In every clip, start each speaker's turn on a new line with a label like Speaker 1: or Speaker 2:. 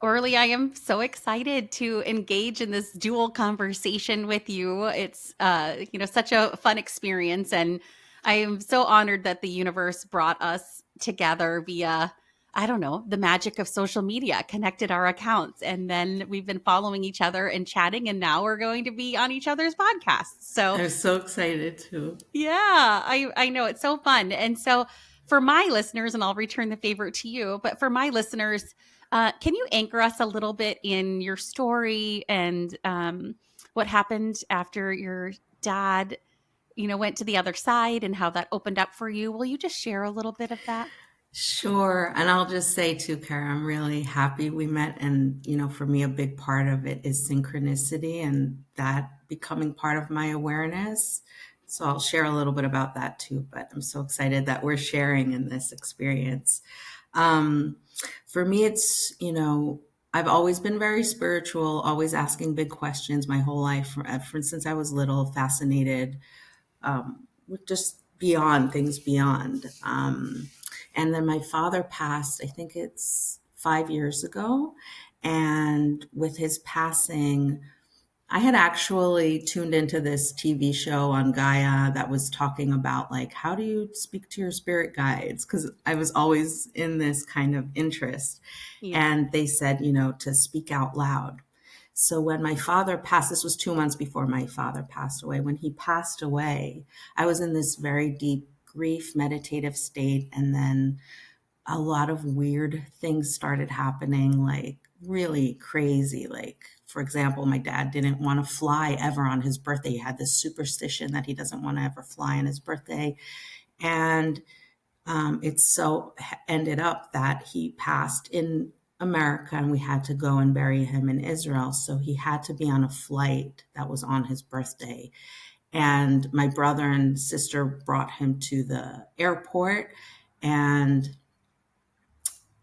Speaker 1: Orly, I am so excited to engage in this dual conversation with you. It's such a fun experience, and I am so honored that the universe brought us together via, I don't know, the magic of social media, connected our accounts, and then we've been following each other and chatting, and now we're going to be on each other's podcasts. So
Speaker 2: I'm so excited too.
Speaker 1: yeah, I know it's so fun. And so for my listeners, and I'll return the favor to you, but for my listeners, can you anchor us a little bit in your story and what happened after your dad, went to the other side and how that opened up for you? Will you just share a little bit of that?
Speaker 2: Sure. And I'll just say too, Kara, I'm really happy we met. And, for me, a big part of it is synchronicity and that becoming part of my awareness. So I'll share a little bit about that too. But I'm so excited that we're sharing in this experience. Um, for me, I've always been very spiritual, always asking big questions my whole life. Since I was little, fascinated with just beyond things beyond. And then my father passed, I think it's 5 years ago. And with his passing, I had actually tuned into this TV show on Gaia that was talking about like, how do you speak to your spirit guides? Because I was always in this kind of interest.
Speaker 1: Yeah.
Speaker 2: And they said, to speak out loud. So when my father passed, this was 2 months before my father passed away. When he passed away, I was in this very deep grief, meditative state. And then a lot of weird things started happening, like really crazy. Like, for example, my dad didn't want to fly ever on his birthday. He had this superstition that he doesn't want to ever fly on his birthday. And it so ended up that he passed in America and we had to go and bury him in Israel. So he had to be on a flight that was on his birthday. And my brother and sister brought him to the airport, and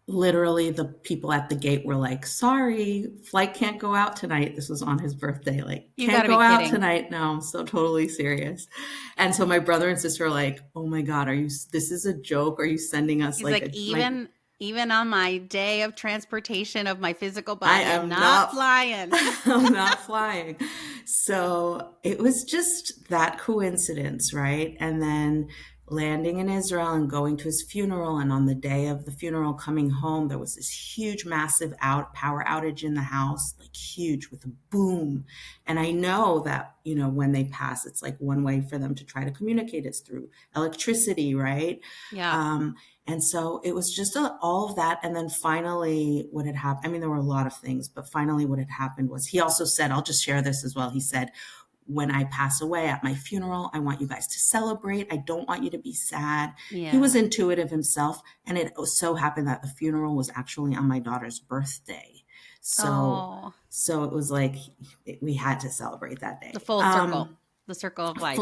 Speaker 2: literally the people at the gate were like, sorry, flight can't go out tonight. This was on his birthday. Like,
Speaker 1: You
Speaker 2: can't
Speaker 1: gotta be
Speaker 2: go out
Speaker 1: kidding.
Speaker 2: tonight. No, I'm so totally serious. And so my brother and sister are like, oh my God, this is a joke? Are you sending us
Speaker 1: He's like, even on my day of transportation of my physical
Speaker 2: I
Speaker 1: body, I'm
Speaker 2: am
Speaker 1: not
Speaker 2: not,
Speaker 1: flying.
Speaker 2: I'm not flying. So it was just that coincidence, right? And then landing in Israel and going to his funeral. And on the day of the funeral, coming home, there was this huge, massive power outage in the house, like huge, with a boom. And I know that, when they pass, it's like one way for them to try to communicate is through electricity, right?
Speaker 1: Yeah.
Speaker 2: And so it was just all of that. And then finally, what had happened, I mean, there were a lot of things, but finally, what had happened was he also said, I'll just share this as well. He said, when I pass away at my funeral, I want you guys to celebrate. I don't want you to be sad.
Speaker 1: Yeah.
Speaker 2: He was intuitive himself. And it so happened that the funeral was actually on my daughter's birthday. So it was like we had to celebrate that day.
Speaker 1: The full circle, the circle of life.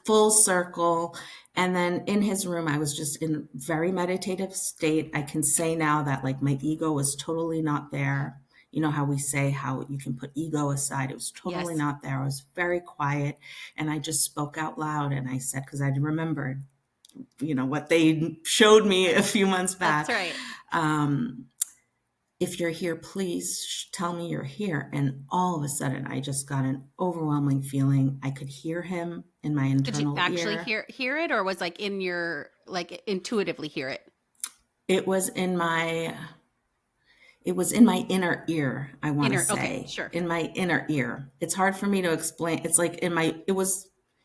Speaker 2: Full circle. And then in his room, I was just in very meditative state. I can say now that like my ego was totally not there. You know how we say how you can put ego aside. It was totally not there. I was very quiet. And I just spoke out loud. And I said, because I remembered, what they showed me a few months back.
Speaker 1: That's right.
Speaker 2: If you're here, please tell me you're here. And all of a sudden, I just got an overwhelming feeling. I could hear him in my internal ear.
Speaker 1: Did you actually hear it, or was like in your, like intuitively hear it?
Speaker 2: It was in my inner ear, I want to say.
Speaker 1: Okay, sure.
Speaker 2: In my inner ear. It's hard for me to explain. It's like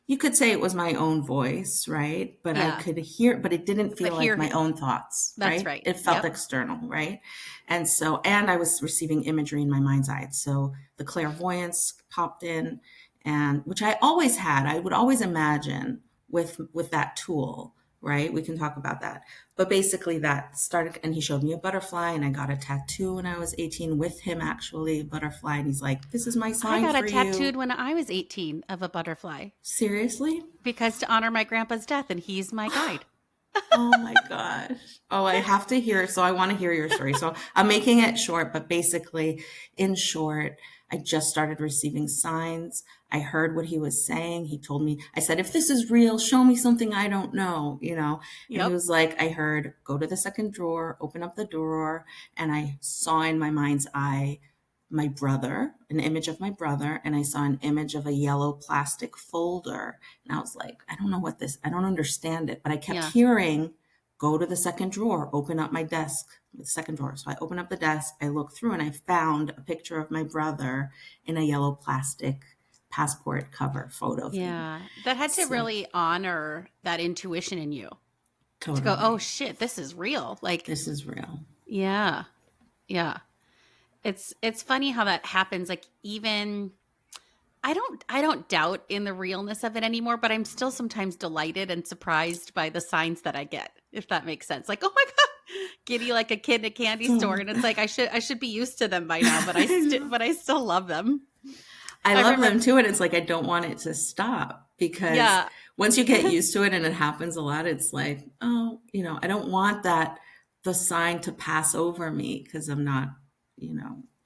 Speaker 2: you could say it was my own voice, right? But yeah. I could hear, but it didn't feel like my own thoughts, right?
Speaker 1: That's right.
Speaker 2: It felt external, right? And I was receiving imagery in my mind's eye. So the clairvoyance popped in, and which I always had. I would always imagine with that tool, right? We can talk about that. But basically that started, and he showed me a butterfly, and I got a tattoo when I was 18 with him, actually, a butterfly. And he's like, this is my sign for you.
Speaker 1: I got a tattooed when I was 18 of a butterfly.
Speaker 2: Seriously?
Speaker 1: Because to honor my grandpa's death, and he's my guide.
Speaker 2: Oh my gosh. Oh, I have to hear. So I want to hear your story. So I'm making it short, but basically, in short, I just started receiving signs. I heard what he was saying. He told me, I said, if this is real, show me something I don't know, you know? And he
Speaker 1: Yep.
Speaker 2: was like, I heard, go to the second drawer, open up the drawer. And I saw in my mind's eye my brother, an image of my brother, and I saw an image of a yellow plastic folder. And I was like, I don't know what this, I don't understand it. But I kept
Speaker 1: Yeah.
Speaker 2: hearing, go to the second drawer, open up my desk, the second drawer. So I opened up the desk, I looked through, and I found a picture of my brother in a yellow plastic passport cover photo thing.
Speaker 1: Yeah. That had to
Speaker 2: So
Speaker 1: really honor that intuition in you to go, oh
Speaker 2: totally,
Speaker 1: shit, this is real. Like,
Speaker 2: this is real.
Speaker 1: yeah. Yeah. It's funny how that happens. Like, even I don't doubt in the realness of it anymore, but I'm still sometimes delighted and surprised by the signs that I get, if that makes sense. Like, oh my god, giddy like a kid in a candy store, and it's like I should be used to them by now, but I
Speaker 2: I
Speaker 1: still
Speaker 2: know.
Speaker 1: but I still love them.
Speaker 2: I
Speaker 1: I
Speaker 2: love
Speaker 1: remember,
Speaker 2: them too. And it's like, I don't want it to stop because
Speaker 1: yeah,
Speaker 2: once you get used to it and it happens a lot, it's like, oh, I don't want the sign to pass over me because I'm not,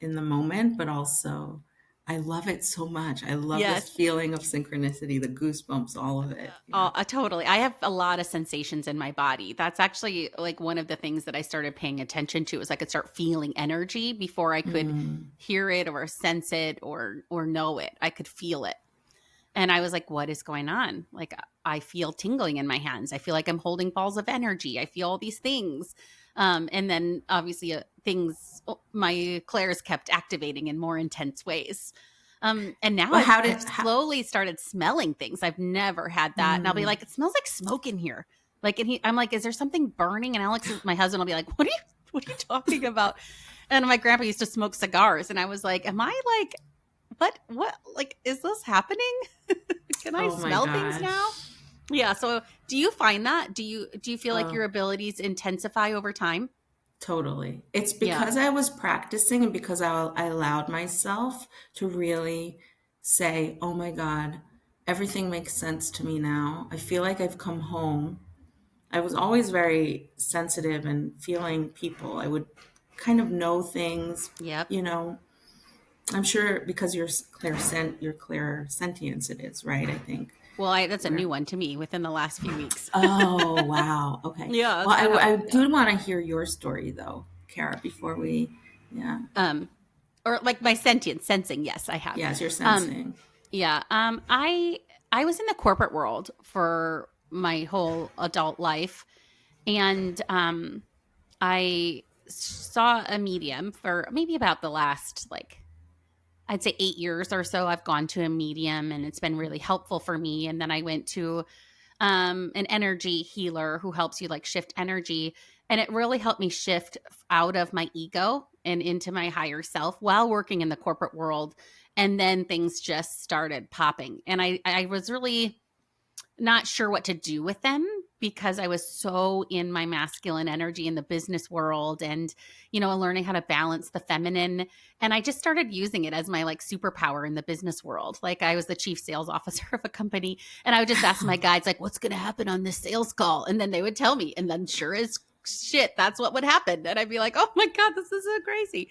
Speaker 2: in the moment, but also I love it so much. I love this
Speaker 1: yes.
Speaker 2: feeling of synchronicity, the goosebumps, all of it. Yeah.
Speaker 1: Oh, totally. I have a lot of sensations in my body. That's actually like one of the things that I started paying attention to is I could start feeling energy before I could
Speaker 2: Mm.
Speaker 1: hear it or sense it or know it. I could feel it. And I was like, what is going on? Like, I feel tingling in my hands. I feel like I'm holding balls of energy. I feel all these things. And then obviously my clairs kept activating in more intense ways. And now
Speaker 2: Well,
Speaker 1: I've slowly started smelling things. I've never had that. And I'll be
Speaker 2: mm.
Speaker 1: like, it smells like smoke in here. Like, I'm like, is there something burning? And Alex, my husband, will be like, what are you talking about? And my grandpa used to smoke cigars. And I was like, am I like, what, like, is this happening? Can I
Speaker 2: Oh my
Speaker 1: smell things now?
Speaker 2: gosh.
Speaker 1: Yeah. So do you find that? Do you feel like
Speaker 2: Oh,
Speaker 1: your abilities intensify over time?
Speaker 2: totally. It's
Speaker 1: Yeah.
Speaker 2: because I was practicing and because I allowed myself to really say, oh my God, everything makes sense to me now. I feel like I've come home. I was always very sensitive and feeling people. I would kind of know things,
Speaker 1: Yep.
Speaker 2: you know. I'm sure because your clear sentience it is, right? I think.
Speaker 1: Well, that's a new
Speaker 2: Where
Speaker 1: one to me within the last few weeks.
Speaker 2: Oh, wow. Okay.
Speaker 1: Yeah,
Speaker 2: Well,
Speaker 1: that's not how.
Speaker 2: I
Speaker 1: Yeah.
Speaker 2: do want to hear your story though, Kara, before yeah.
Speaker 1: Um, or like my sensing. Yes, I have.
Speaker 2: Yes, you're
Speaker 1: Um,
Speaker 2: sensing.
Speaker 1: yeah. I was in the corporate world for my whole adult life, and I saw a medium for maybe about the last, like, I'd say 8 years or so. I've gone to a medium and it's been really helpful for me. And then I went to an energy healer who helps you like shift energy. And it really helped me shift out of my ego and into my higher self while working in the corporate world. And then things just started popping. And I was really not sure what to do with them because I was so in my masculine energy in the business world and, learning how to balance the feminine. And I just started using it as my like superpower in the business world. Like, I was the chief sales officer of a company, and I would just ask my guides, like, what's going to happen on this sales call? And then they would tell me. And then sure as shit, that's what would happen. And I'd be like, oh my God, this is so crazy.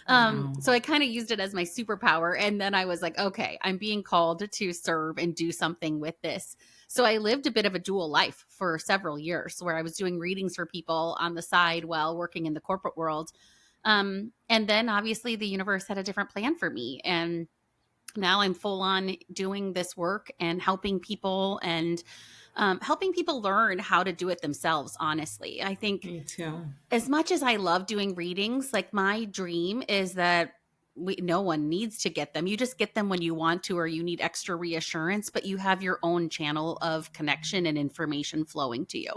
Speaker 2: Wow.
Speaker 1: So I kind of used it as my superpower. And then I was like, okay, I'm being called to serve and do something with this. So I lived a bit of a dual life for several years where I was doing readings for people on the side while working in the corporate world. And then obviously the universe had a different plan for me. And now I'm full on doing this work and helping people and helping people learn how to do it themselves. Honestly, I think
Speaker 2: Me too.
Speaker 1: as much as I love doing readings, like, my dream is that no one needs to get them. You just get them when you want to, or you need extra reassurance, but you have your own channel of connection and information flowing to you.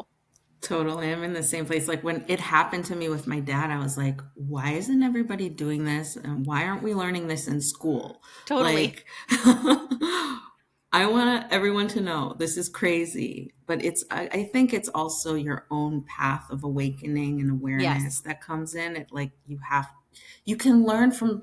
Speaker 2: Totally. I'm in the same place. Like when it happened to me with my dad, I was like, why isn't everybody doing this? And why aren't we learning this in school?
Speaker 1: Totally.
Speaker 2: Like, I want everyone to know this is crazy, but I think it's also your own path of awakening and awareness
Speaker 1: Yes.
Speaker 2: that comes in. It like you can learn from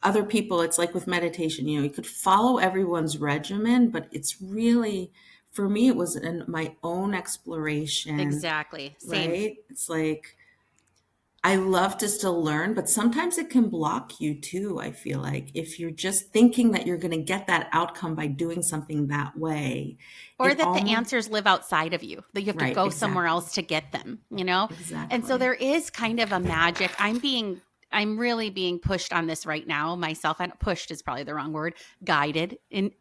Speaker 2: other people. It's like with meditation, you could follow everyone's regimen, but it's really for me, it was in my own exploration,
Speaker 1: Exactly. Same.
Speaker 2: right? It's like, I love to still learn, but sometimes it can block you too. I feel like if you're just thinking that you're going to get that outcome by doing something that way,
Speaker 1: Or
Speaker 2: it
Speaker 1: that the
Speaker 2: almost,
Speaker 1: answers live outside of you, that you have to
Speaker 2: right,
Speaker 1: go somewhere
Speaker 2: exactly,
Speaker 1: else to get them, you know? And so
Speaker 2: exactly.
Speaker 1: there is kind of a magic. I'm really being pushed on this right now myself. And pushed is probably the wrong word, guided and,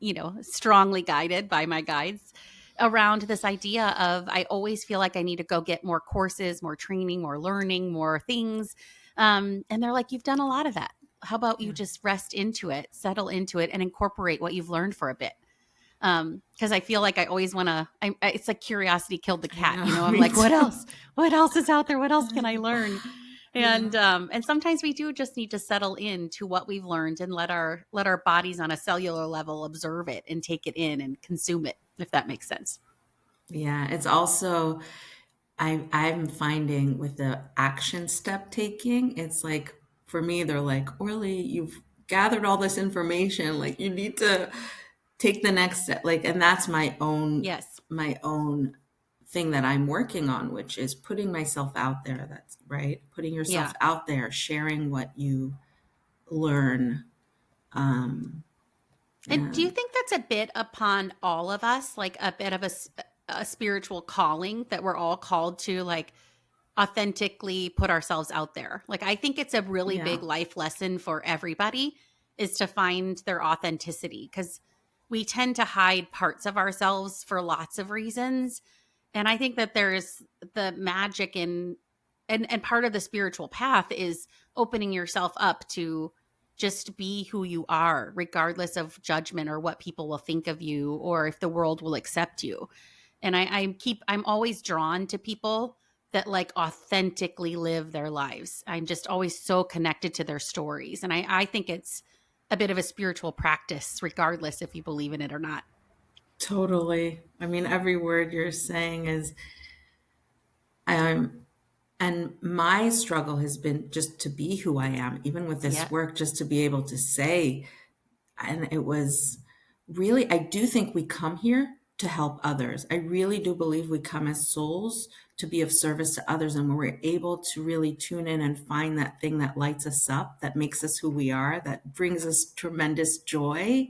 Speaker 1: strongly guided by my guides around this idea of I always feel like I need to go get more courses, more training, more learning, more things. And they're like, you've done a lot of that. How about you
Speaker 2: Yeah,
Speaker 1: just rest into it, settle into it, and incorporate what you've learned for a bit? Because I feel like I always want to. It's like curiosity killed the
Speaker 2: I
Speaker 1: cat.
Speaker 2: know,
Speaker 1: I'm
Speaker 2: me
Speaker 1: like, what
Speaker 2: too.
Speaker 1: else? What else is out there? What else can I learn?
Speaker 2: Yeah.
Speaker 1: And sometimes we do just need to settle into what we've learned and let our bodies on a cellular level observe it and take it in and consume it, if that makes sense.
Speaker 2: Yeah, it's also, I'm finding with the action step taking, it's like for me, they're like, Orly, you've gathered all this information, like you need to take the next step. Like, and that's
Speaker 1: Yes.
Speaker 2: my own thing that I'm working on, which is putting myself out there. That's right. Putting yourself
Speaker 1: Yeah.
Speaker 2: out there, sharing what you learn. Um,
Speaker 1: And do you
Speaker 2: and
Speaker 1: think that's a bit upon all of us, like a bit of a spiritual calling that we're all called to, like authentically put ourselves out there? Like, I think it's a really
Speaker 2: yeah,
Speaker 1: big life lesson for everybody is to find their authenticity because we tend to hide parts of ourselves for lots of reasons. And I think that there's the magic in, and part of the spiritual path is opening yourself up to just be who you are, regardless of judgment or what people will think of you or if the world will accept you. And I'm always drawn to people that like authentically live their lives. I'm just always so connected to their stories. And I think it's a bit of a spiritual practice, regardless if you believe in it or not.
Speaker 2: totally. I mean, every word you're saying is, um, and my struggle has been just to be who I am, even with this
Speaker 1: Yeah.
Speaker 2: work, just to be able to say, and it was really, I do think we come here to help others. I really do believe we come as souls to be of service to others. And when we're able to really tune in and find that thing that lights us up, that makes us who we are, that brings us tremendous joy,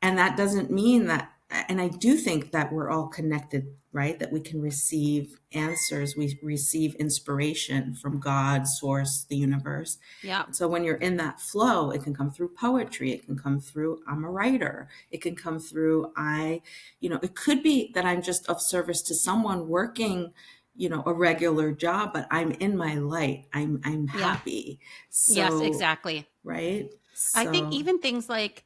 Speaker 2: and that doesn't mean that, and I do think that we're all connected, right? That we can receive answers, we receive inspiration from God, source, the universe.
Speaker 1: Yeah.
Speaker 2: And so when you're in that flow, it can come through poetry, it can come through I'm a writer, it can come through it could be that I'm just of service to someone working, a regular job, but I'm in my light. I'm
Speaker 1: Yeah.
Speaker 2: happy.
Speaker 1: Yes,
Speaker 2: So,
Speaker 1: exactly.
Speaker 2: right?
Speaker 1: I think
Speaker 2: So,
Speaker 1: even things like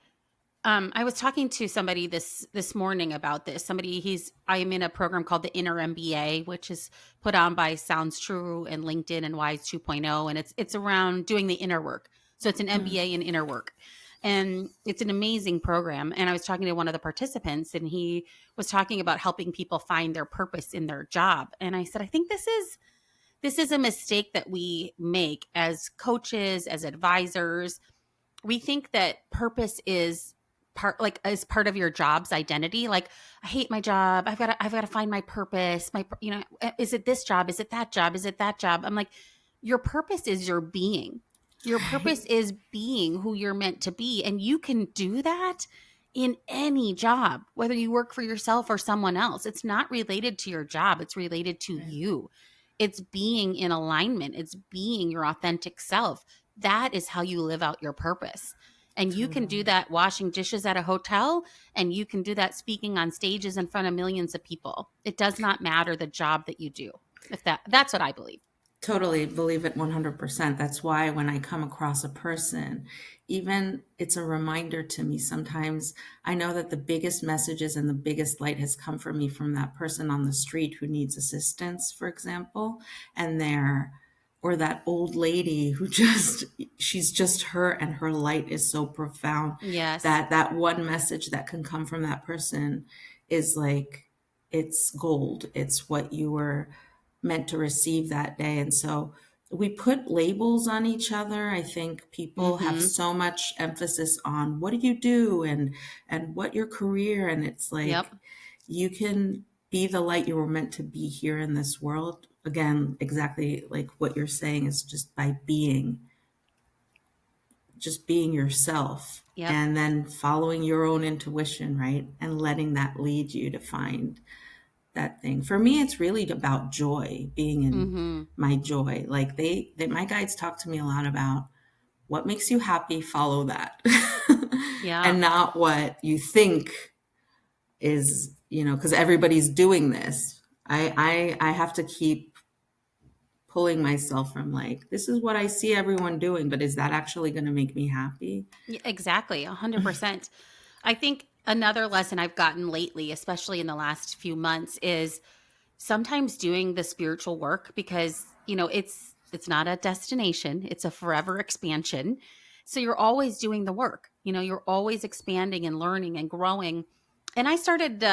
Speaker 1: I was talking to somebody this morning about this. I am in a program called the Inner MBA, which is put on by Sounds True and LinkedIn and Wise 2.0, and it's around doing the inner work. So it's an
Speaker 2: mm,
Speaker 1: MBA in inner work. And it's an amazing program. And I was talking to one of the participants and he was talking about helping people find their purpose in their job. And I said, I think this is a mistake that we make as coaches, as advisors. We think that purpose is part of your job's identity. Like, I hate my job. I've got to find my purpose. Is it this job? Is it that job? Is it that job? I'm like, your purpose is your being. Your purpose is being who you're meant to be, and you can do that in any job, whether you work for yourself or someone else. It's not related to your job. It's related to
Speaker 2: right,
Speaker 1: you. It's being in alignment. It's being your authentic self. That is how you live out your purpose. And you can do
Speaker 2: totally.
Speaker 1: that washing dishes at a hotel, and you can do that speaking on stages in front of millions of people. It does not matter the job that you do. If that's what I believe.
Speaker 2: Totally believe it 100%. That's why when I come across a person, even it's a reminder to me sometimes. I know that the biggest messages and the biggest light has come for me from that person on the street who needs assistance, for example, and or that old lady who she's just her and her light is so profound
Speaker 1: Yes.
Speaker 2: that that one message that can come from that person is like, it's gold. It's what you were meant to receive that day. And so we put labels on each other. I think people have
Speaker 1: Mhm.
Speaker 2: so much emphasis on what do you do and what your career, and it's like,
Speaker 1: Yep.
Speaker 2: you can be the light you were meant to be here in this world. Again, exactly like what you're saying is just by being yourself
Speaker 1: Yep.
Speaker 2: and then following your own intuition, right? And letting that lead you to find that thing. For me, it's really about joy, being in
Speaker 1: Mm-hmm.
Speaker 2: my joy. Like my guides talk to me a lot about what makes you happy, follow that.
Speaker 1: Yeah.
Speaker 2: And not what you think is, because everybody's doing this. I have to keep pulling myself from like, this is what I see everyone doing, but is that actually going to make me happy?
Speaker 1: Yeah, exactly. 100%. I think another lesson I've gotten lately, especially in the last few months, is sometimes doing the spiritual work because, it's not a destination, it's a forever expansion. So you're always doing the work. You're always expanding and learning and growing. And I started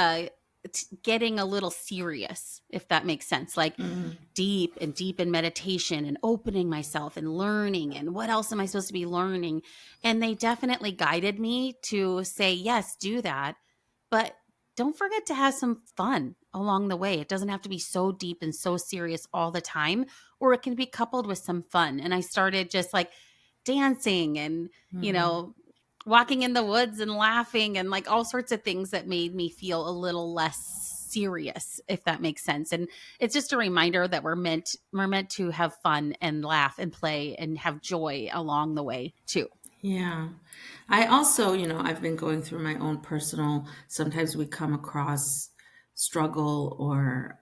Speaker 1: getting a little serious, if that makes sense. Like
Speaker 2: Mm,
Speaker 1: deep and deep in meditation and opening myself and learning and what else am I supposed to be learning. And they definitely guided me to say, yes, do that, but don't forget to have some fun along the way. It doesn't have to be so deep and so serious all the time, or it can be coupled with some fun. And I started just like dancing and, you
Speaker 2: mm.
Speaker 1: know, walking in the woods and laughing and like all sorts of things that made me feel a little less serious, if that makes sense. And it's just a reminder that we're meant to have fun and laugh and play and have joy along the way too.
Speaker 2: Yeah. I also, I've been going through my own personal, sometimes we come across struggle or,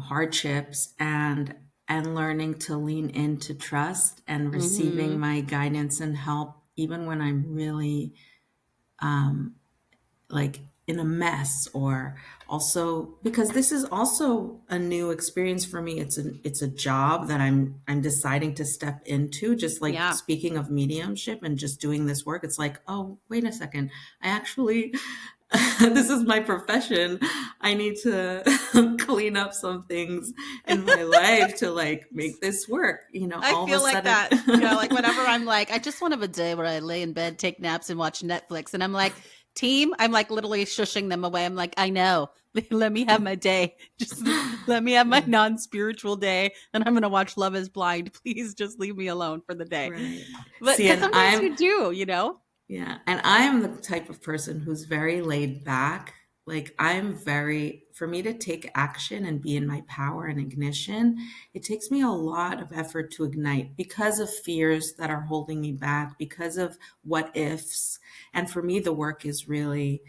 Speaker 2: hardships and learning to lean into trust and receiving
Speaker 1: Mhm.
Speaker 2: my guidance and help, even when I'm really like in a mess, or also because this is also a new experience for me. It's a job that I'm deciding to step into, just like
Speaker 1: Yeah.
Speaker 2: speaking of mediumship and just doing this work. It's like, oh, wait a second, I actually this is my profession. I need to clean up some things in my life to like make this work,
Speaker 1: I
Speaker 2: all of a
Speaker 1: feel like
Speaker 2: sudden.
Speaker 1: that. Yeah, like whenever I'm like, I just want to have a day where I lay in bed, take naps, and watch Netflix. And I'm like, team, I'm like literally shushing them away. I'm like, I know. Let me have my day. Just let me have my non-spiritual day. And I'm gonna watch Love is Blind. Please just leave me alone for the day.
Speaker 2: Right.
Speaker 1: But
Speaker 2: See,
Speaker 1: because
Speaker 2: and
Speaker 1: sometimes you do.
Speaker 2: yeah, and I am the type of person who's very laid back. Like, for me to take action and be in my power and ignition, it takes me a lot of effort to ignite because of fears that are holding me back, because of what ifs. And for me, the work is really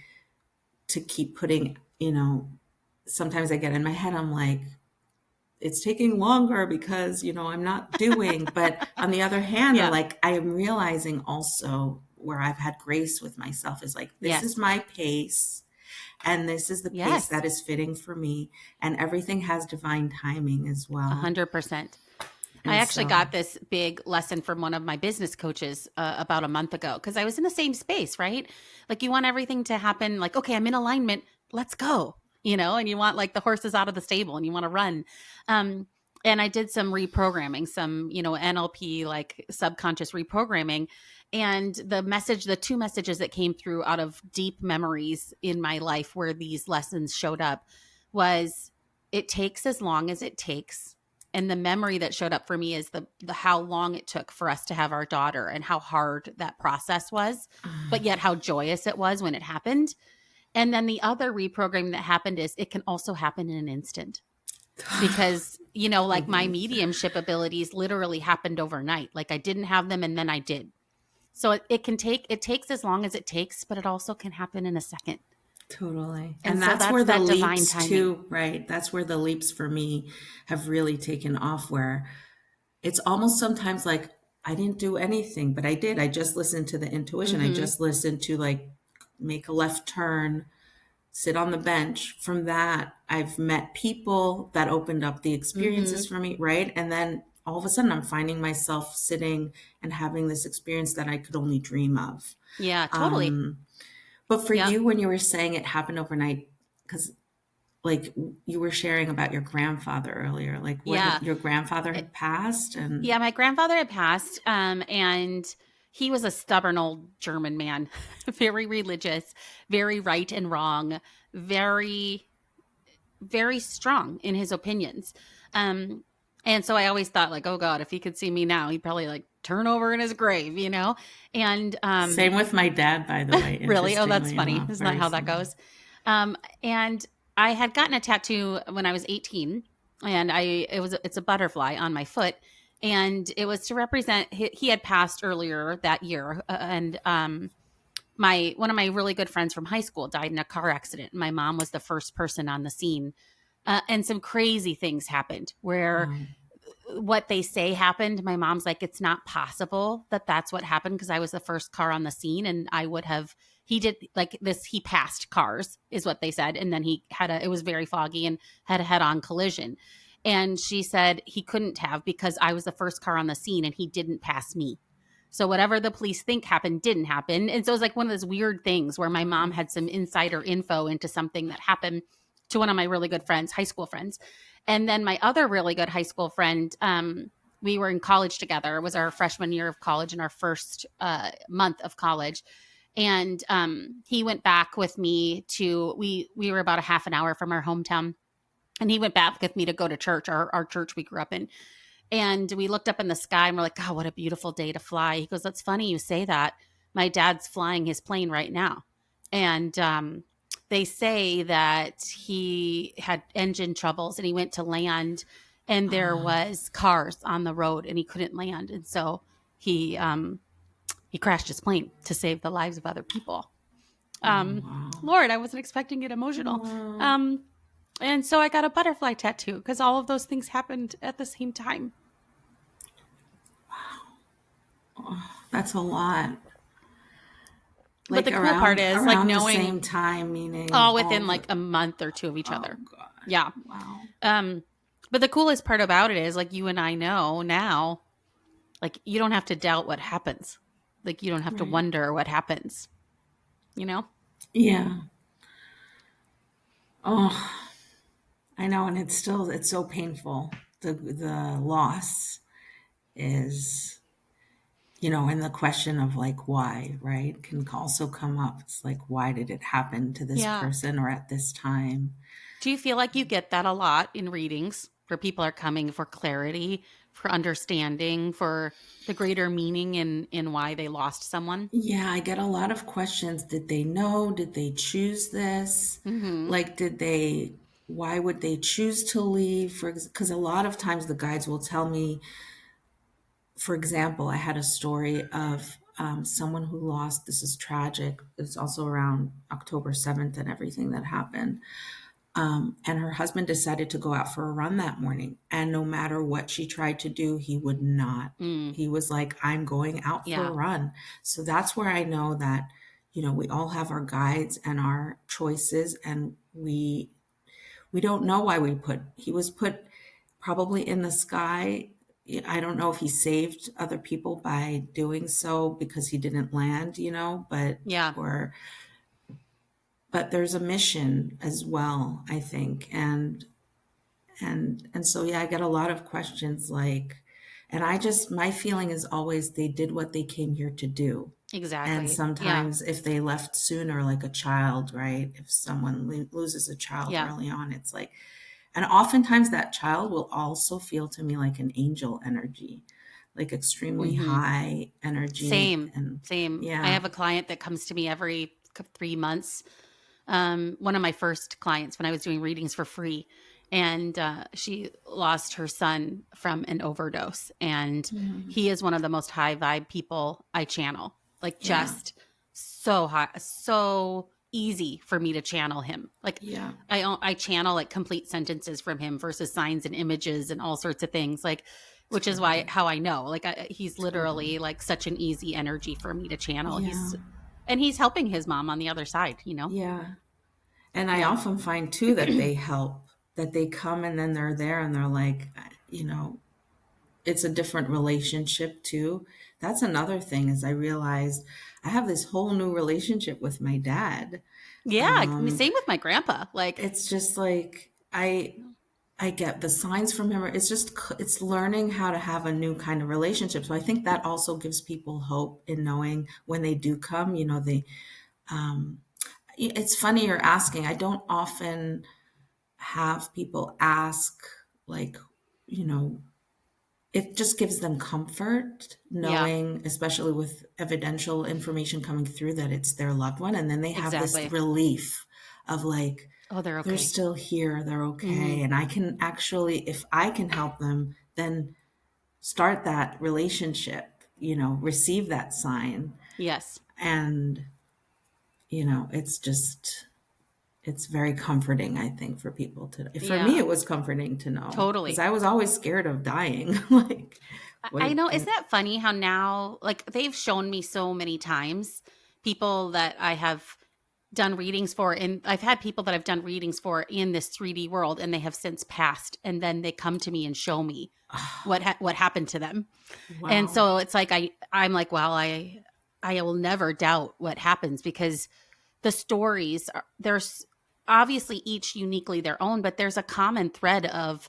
Speaker 2: to keep putting, sometimes I get in my head, I'm like, it's taking longer because I'm not doing. But on the other hand,
Speaker 1: Yeah.
Speaker 2: like I am realizing also where I've had grace with myself is like, this is
Speaker 1: Yes.
Speaker 2: my pace, and this is the pace
Speaker 1: Yes.
Speaker 2: that is fitting for me, and everything has divine timing as well.
Speaker 1: 100%. I
Speaker 2: And
Speaker 1: actually
Speaker 2: so
Speaker 1: got this big lesson from one of my business coaches about a month ago because I was in the same space, right? Like, you want everything to happen, like, okay, I'm in alignment, let's go, and you want like the horses out of the stable and you want to run. Um, and I did some reprogramming, some, NLP, like subconscious reprogramming. And the two messages that came through out of deep memories in my life where these lessons showed up was, it takes as long as it takes. And the memory that showed up for me is the how long it took for us to have our daughter and how hard that process was, but yet how joyous it was when it happened. And then the other reprogramming that happened is, it can also happen in an instant, because like my
Speaker 2: totally.
Speaker 1: mediumship abilities literally happened overnight. Like I didn't have them and then I did. So it takes as long as it takes, but it also can happen in a second.
Speaker 2: Totally.
Speaker 1: And
Speaker 2: And
Speaker 1: so
Speaker 2: that's
Speaker 1: that's
Speaker 2: where the
Speaker 1: that divine
Speaker 2: leaps
Speaker 1: timing.
Speaker 2: too, right? That's where the leaps for me have really taken off, where it's almost sometimes like I didn't do anything, but I did. I just listened to the intuition. I
Speaker 1: Mhm.
Speaker 2: just listened to like make a left turn, sit on the bench. From that, I've met people that opened up the experiences
Speaker 1: Mhm.
Speaker 2: for me, right? And then all of a sudden, I'm finding myself sitting and having this experience that I could only dream of.
Speaker 1: Yeah, totally.
Speaker 2: Um, but for
Speaker 1: Yep.
Speaker 2: you, when you were saying it happened overnight, because like you were sharing about your grandfather earlier, like
Speaker 1: Yeah.
Speaker 2: your grandfather had passed, and
Speaker 1: Yeah, my grandfather had passed, and he was a stubborn old German man, very religious, very right and wrong, very, very strong in his opinions. Um, and so I always thought, like, oh God, if he could see me now, he'd probably like turn over in his grave, you know? And
Speaker 2: Same with my dad, by the way,
Speaker 1: really, oh, that's
Speaker 2: interestingly
Speaker 1: funny.
Speaker 2: enough,
Speaker 1: Isn't that
Speaker 2: very
Speaker 1: how that
Speaker 2: similar.
Speaker 1: goes? And I had gotten a tattoo when I was 18, and it's a butterfly on my foot, and it was to represent he had passed earlier that year, and my one of my really good friends from high school died in a car accident. My mom was the first person on the scene, and some crazy things happened where
Speaker 2: Wow.
Speaker 1: what they say happened. My mom's like, it's not possible that that's what happened because I was the first car on the scene and I would have. He did like this. He passed cars, is what they said, and then he had it was very foggy and had a head-on collision. And she said he couldn't have because I was the first car on the scene and he didn't pass me. So whatever the police think happened didn't happen. And so it was like one of those weird things where my mom
Speaker 2: Wow.
Speaker 1: had some insider info into something that happened to one of my really good friends, high school friends. And then my other really good high school friend, we were in college together. It was our freshman year of college and our first month of college. And he went back with me to we were about a half an hour from our hometown. And he went back with me to go to church, our church we grew up in. And we looked up in the sky and we're like, God, what a beautiful day to fly. He goes, that's funny you say that. My dad's flying his plane right now. And they say that he had engine troubles and he went to land and there
Speaker 2: Oh,
Speaker 1: was cars on the road and he couldn't land. And so he crashed his plane to save the lives of other people.
Speaker 2: oh,
Speaker 1: Um,
Speaker 2: wow.
Speaker 1: Lord, I wasn't expecting to get emotional.
Speaker 2: Wow.
Speaker 1: Um, and so I got a butterfly tattoo because all of those things happened at the same time.
Speaker 2: That's a lot.
Speaker 1: But
Speaker 2: Like
Speaker 1: the cool part is like
Speaker 2: around the
Speaker 1: knowing
Speaker 2: same time, meaning
Speaker 1: all
Speaker 2: all
Speaker 1: within
Speaker 2: the
Speaker 1: like a month or two of each
Speaker 2: oh
Speaker 1: other.
Speaker 2: god.
Speaker 1: Yeah.
Speaker 2: Wow.
Speaker 1: Um, but the coolest part about it is like you and I know now, like you don't have to doubt what happens. Like you don't have to
Speaker 2: Right.
Speaker 1: wonder what happens, you know?
Speaker 2: Yeah. Oh, I know, and it's so painful. The loss is, and the question of like why, right, can also come up. It's like why did it happen to this
Speaker 1: Yeah.
Speaker 2: person or at this time?
Speaker 1: Do you feel like you get that a lot in readings where people are coming for clarity, for understanding, for the greater meaning in why they lost someone?
Speaker 2: Yeah, I get a lot of questions. Did they know? Did they choose this?
Speaker 1: Mm-hmm.
Speaker 2: Like, why would they choose to leave? Because a lot of times the guides will tell me, for example, I had a story of someone who lost, this is tragic. It's also around October 7th and everything that happened. And her husband decided to go out for a run that morning. And no matter what she tried to do, he would not.
Speaker 1: Mm,
Speaker 2: He was like, I'm going out for a
Speaker 1: yeah.
Speaker 2: run. So that's where I know that, we all have our guides and our choices, and we don't know why he was put probably in the sky. I don't know if he saved other people by doing so because he didn't land,
Speaker 1: Yeah.
Speaker 2: but there's a mission as well, I think. And so yeah, I get a lot of questions like, and my feeling is always they did what they came here to do. And
Speaker 1: Exactly. Yeah.
Speaker 2: sometimes if they left sooner, like a child, right? If someone loses a child
Speaker 1: Yeah.
Speaker 2: early on, it's like, and oftentimes that child will also feel to me like an angel energy, like extremely
Speaker 1: Mm-hmm.
Speaker 2: high energy.
Speaker 1: Same,
Speaker 2: And
Speaker 1: same. I
Speaker 2: yeah,
Speaker 1: have a client that comes to me every 3 months. One of my first clients when I was doing readings for free, and she lost her son from an overdose. And
Speaker 2: mhm,
Speaker 1: he is one of the most high vibe people I channel, like
Speaker 2: yeah,
Speaker 1: just so high, so easy for me to channel him. Like
Speaker 2: yeah,
Speaker 1: I channel like complete sentences from him versus signs and images and all sorts of things. Like which is why
Speaker 2: totally,
Speaker 1: how I know like he's
Speaker 2: totally.
Speaker 1: literally like such an easy energy for me to channel.
Speaker 2: Yeah,
Speaker 1: He's helping his mom on the other side, you know?
Speaker 2: yeah. And I
Speaker 1: Yeah.
Speaker 2: often find too that they help, that they come and then they're there and they're like, it's a different relationship too. That's another thing is I realized I have this whole new relationship with my dad.
Speaker 1: Yeah.
Speaker 2: Um,
Speaker 1: Same with my grandpa. Like,
Speaker 2: it's just like I get the signs from him. It's just, it's learning how to have a new kind of relationship. So I think that also gives people hope in knowing when they do come, um, it's funny you're asking. I don't often have people ask, like, you know, it just gives them comfort
Speaker 1: Yeah,
Speaker 2: knowing, especially with evidential information coming through, that it's their loved one. And then they have this
Speaker 1: exactly.
Speaker 2: relief of like,
Speaker 1: Oh, they're
Speaker 2: they're
Speaker 1: okay.
Speaker 2: still here, they're
Speaker 1: Hmm.
Speaker 2: okay. And I can actually, if I can help them, then start that relationship, receive that sign.
Speaker 1: Yes.
Speaker 2: And, it's just, it's very comforting, I think, for people to, for me,
Speaker 1: Yeah,
Speaker 2: it was comforting to know because
Speaker 1: totally.
Speaker 2: I was always scared of dying. Like,
Speaker 1: I
Speaker 2: what,
Speaker 1: know. Isn't that funny how now, like, they've shown me so many times people that I have done readings for, and I've had people that I've done readings for in this 3D world, and they have since passed, and then they come to me and show me what happened to them. And
Speaker 2: wow.
Speaker 1: so it's like I'm like, well, I will never doubt what happens because the stories are, there's obviously each uniquely their own, but there's a common thread of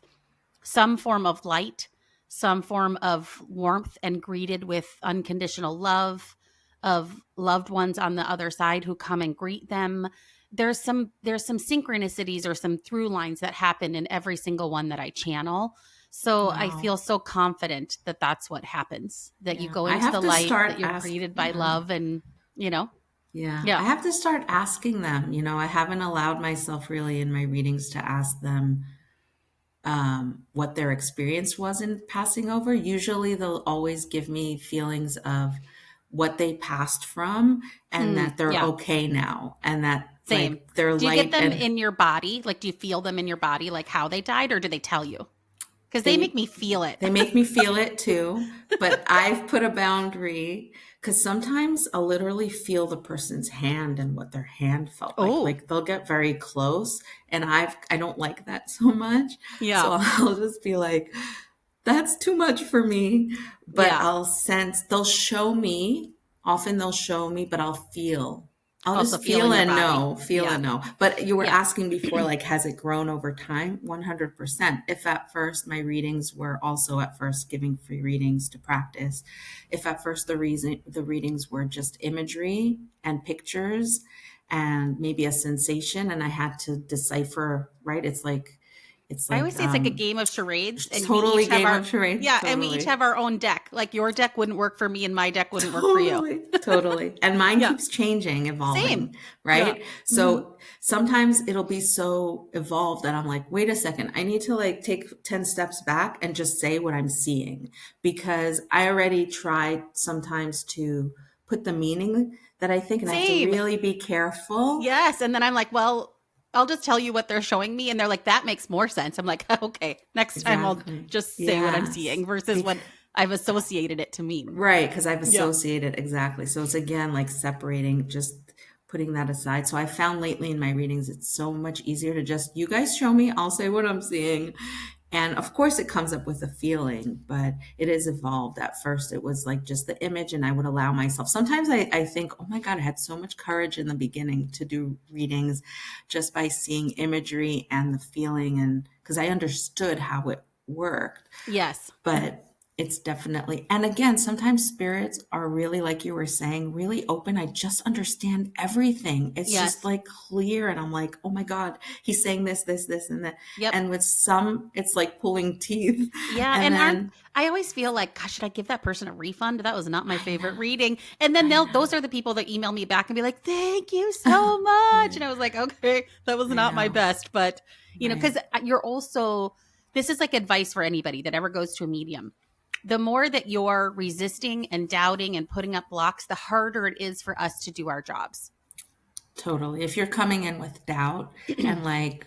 Speaker 1: some form of light, some form of warmth, and greeted with unconditional love of loved ones on the other side who come and greet them. There's some synchronicities or some through lines that happen in every single one that I channel. So I
Speaker 2: Wow.
Speaker 1: feel so confident that that's what happens, that you
Speaker 2: Yeah.
Speaker 1: go
Speaker 2: I
Speaker 1: into
Speaker 2: have
Speaker 1: the
Speaker 2: to
Speaker 1: light,
Speaker 2: start
Speaker 1: that you're
Speaker 2: asking.
Speaker 1: greeted by
Speaker 2: Yeah.
Speaker 1: love, and you know
Speaker 2: Yeah. I
Speaker 1: yeah.
Speaker 2: have to start asking them. I haven't allowed myself really in my readings to ask them what their experience was in passing over. Usually they'll always give me feelings of what they passed from and that they're
Speaker 1: Yeah,
Speaker 2: okay now and that
Speaker 1: same.
Speaker 2: like their
Speaker 1: Do you get
Speaker 2: light
Speaker 1: them
Speaker 2: and
Speaker 1: in your body? Like, do you feel them in your body, like how they died, or do they tell you? Because they make
Speaker 2: they
Speaker 1: me feel it.
Speaker 2: they make me feel it too, but I've put a boundary because sometimes I'll literally feel the person's hand and what their hand felt like.
Speaker 1: Oh,
Speaker 2: Like they'll get very close, and I don't like that so much. So
Speaker 1: yeah,
Speaker 2: I'll just be like, that's too much for me. But
Speaker 1: yeah.
Speaker 2: I'll sense, they'll show me, often they'll show me, but I'll feel. I'll
Speaker 1: Also
Speaker 2: just
Speaker 1: feel in your body.
Speaker 2: feel
Speaker 1: Yeah,
Speaker 2: and know. But you were
Speaker 1: yeah.
Speaker 2: asking before, like, has it grown over time? 100%. If at first my readings were also at first giving free readings to practice, if at first the readings were just imagery and pictures and maybe a sensation, and I had to decipher, right? It's
Speaker 1: I
Speaker 2: like
Speaker 1: always say it's like a game of charades, and we
Speaker 2: totally
Speaker 1: each have
Speaker 2: game
Speaker 1: our
Speaker 2: of charades.
Speaker 1: yeah, and we each
Speaker 2: Totally.
Speaker 1: have our own deck. Like your deck wouldn't work for me, and my deck wouldn't work for you.
Speaker 2: Totally, totally. And mine
Speaker 1: Yeah,
Speaker 2: keeps changing,
Speaker 1: same.
Speaker 2: evolving,
Speaker 1: Yeah.
Speaker 2: right?
Speaker 1: Hmm.
Speaker 2: So sometimes it'll be so evolved that I'm like, wait a second, I need to like take 10 steps back and just say what I'm seeing because I already tried sometimes to put the meaning that I think, and I have to
Speaker 1: Same.
Speaker 2: really be careful.
Speaker 1: Yes. And then I'm like, well, I'll just tell you what they're showing me. And they're like, that makes more sense. I'm like, okay, next time I'll
Speaker 2: Exactly.
Speaker 1: just say what I'm
Speaker 2: Yes.
Speaker 1: seeing versus what I've associated it to mean.
Speaker 2: Right, because I've
Speaker 1: Yeah.
Speaker 2: associated exactly. So it's again like separating, just putting that aside. So I found lately in my readings, it's so much easier to just, you guys show me, I'll say what I'm seeing. And of course, it comes up with a feeling, but it is evolved. At first, it was like just the image, and I would allow myself. Sometimes I think, oh my God, I had so much courage in the beginning to do readings just by seeing imagery and the feeling, and because I understood how it worked.
Speaker 1: Yes.
Speaker 2: But it's definitely, and again, sometimes spirits are really, like you were saying, really open. I just understand everything. It's just
Speaker 1: Yes.
Speaker 2: like clear. And I'm like, oh my God, he's saying this, and that.
Speaker 1: Yep.
Speaker 2: And with some, it's like pulling teeth.
Speaker 1: Yeah.
Speaker 2: And
Speaker 1: And
Speaker 2: then
Speaker 1: I always feel like, gosh, should I give that person a refund? That was not my
Speaker 2: I
Speaker 1: favorite
Speaker 2: know,
Speaker 1: reading. And then
Speaker 2: I
Speaker 1: those
Speaker 2: know.
Speaker 1: are the people that email me back and be like, thank you so much. And
Speaker 2: Right.
Speaker 1: I was like, okay, that was
Speaker 2: I
Speaker 1: not my
Speaker 2: know.
Speaker 1: best. But,
Speaker 2: Right.
Speaker 1: because you're also, this is like advice for anybody that ever goes to a medium. The more that you're resisting and doubting and putting up blocks, the harder it is for us to do our jobs.
Speaker 2: Totally. If you're coming in with doubt and like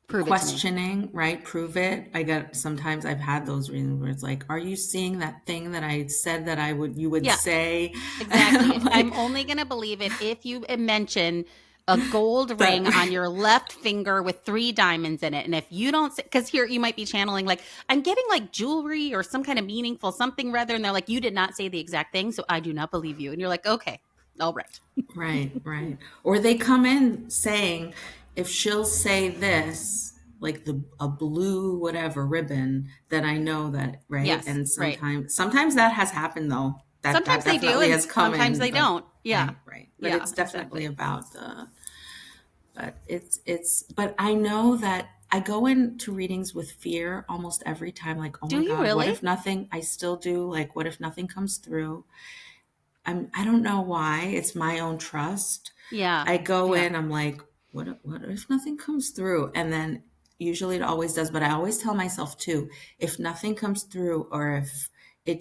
Speaker 1: Prove it to me.
Speaker 2: questioning, right? Prove it. Sometimes I've had those reasons where it's like, are you seeing that thing that I said that you would
Speaker 1: Yeah,
Speaker 2: say? And I'm
Speaker 1: exactly. I'm
Speaker 2: like,
Speaker 1: only going to believe it if you mention a gold
Speaker 2: that,
Speaker 1: ring on your left finger with 3 diamonds in it. And if you don't, because here you might be channeling, like, I'm getting like jewelry or some kind of meaningful something rather. And they're like, you did not say the exact thing. So I do not believe you. And you're like, okay, all right.
Speaker 2: right, right. Or they come in saying, if she'll say this, like the a blue whatever ribbon, then I know that, right?
Speaker 1: Yes,
Speaker 2: And
Speaker 1: right.
Speaker 2: sometimes that has happened though. That
Speaker 1: Sometimes they do,
Speaker 2: definitely
Speaker 1: and
Speaker 2: has come
Speaker 1: sometimes
Speaker 2: in,
Speaker 1: they
Speaker 2: but
Speaker 1: don't. Yeah.
Speaker 2: right, right. But
Speaker 1: Yeah,
Speaker 2: it's definitely
Speaker 1: exactly.
Speaker 2: about the but it's but I know that I go into readings with fear almost every time, like, oh
Speaker 1: Do
Speaker 2: my
Speaker 1: you
Speaker 2: God, what
Speaker 1: really?
Speaker 2: if nothing, I still do, like, what if nothing comes through? I don't know why. It's my own trust.
Speaker 1: Yeah.
Speaker 2: I go
Speaker 1: Yeah.
Speaker 2: in, I'm like, what if nothing comes through? And then usually it always does, but I always tell myself too, if nothing comes through or if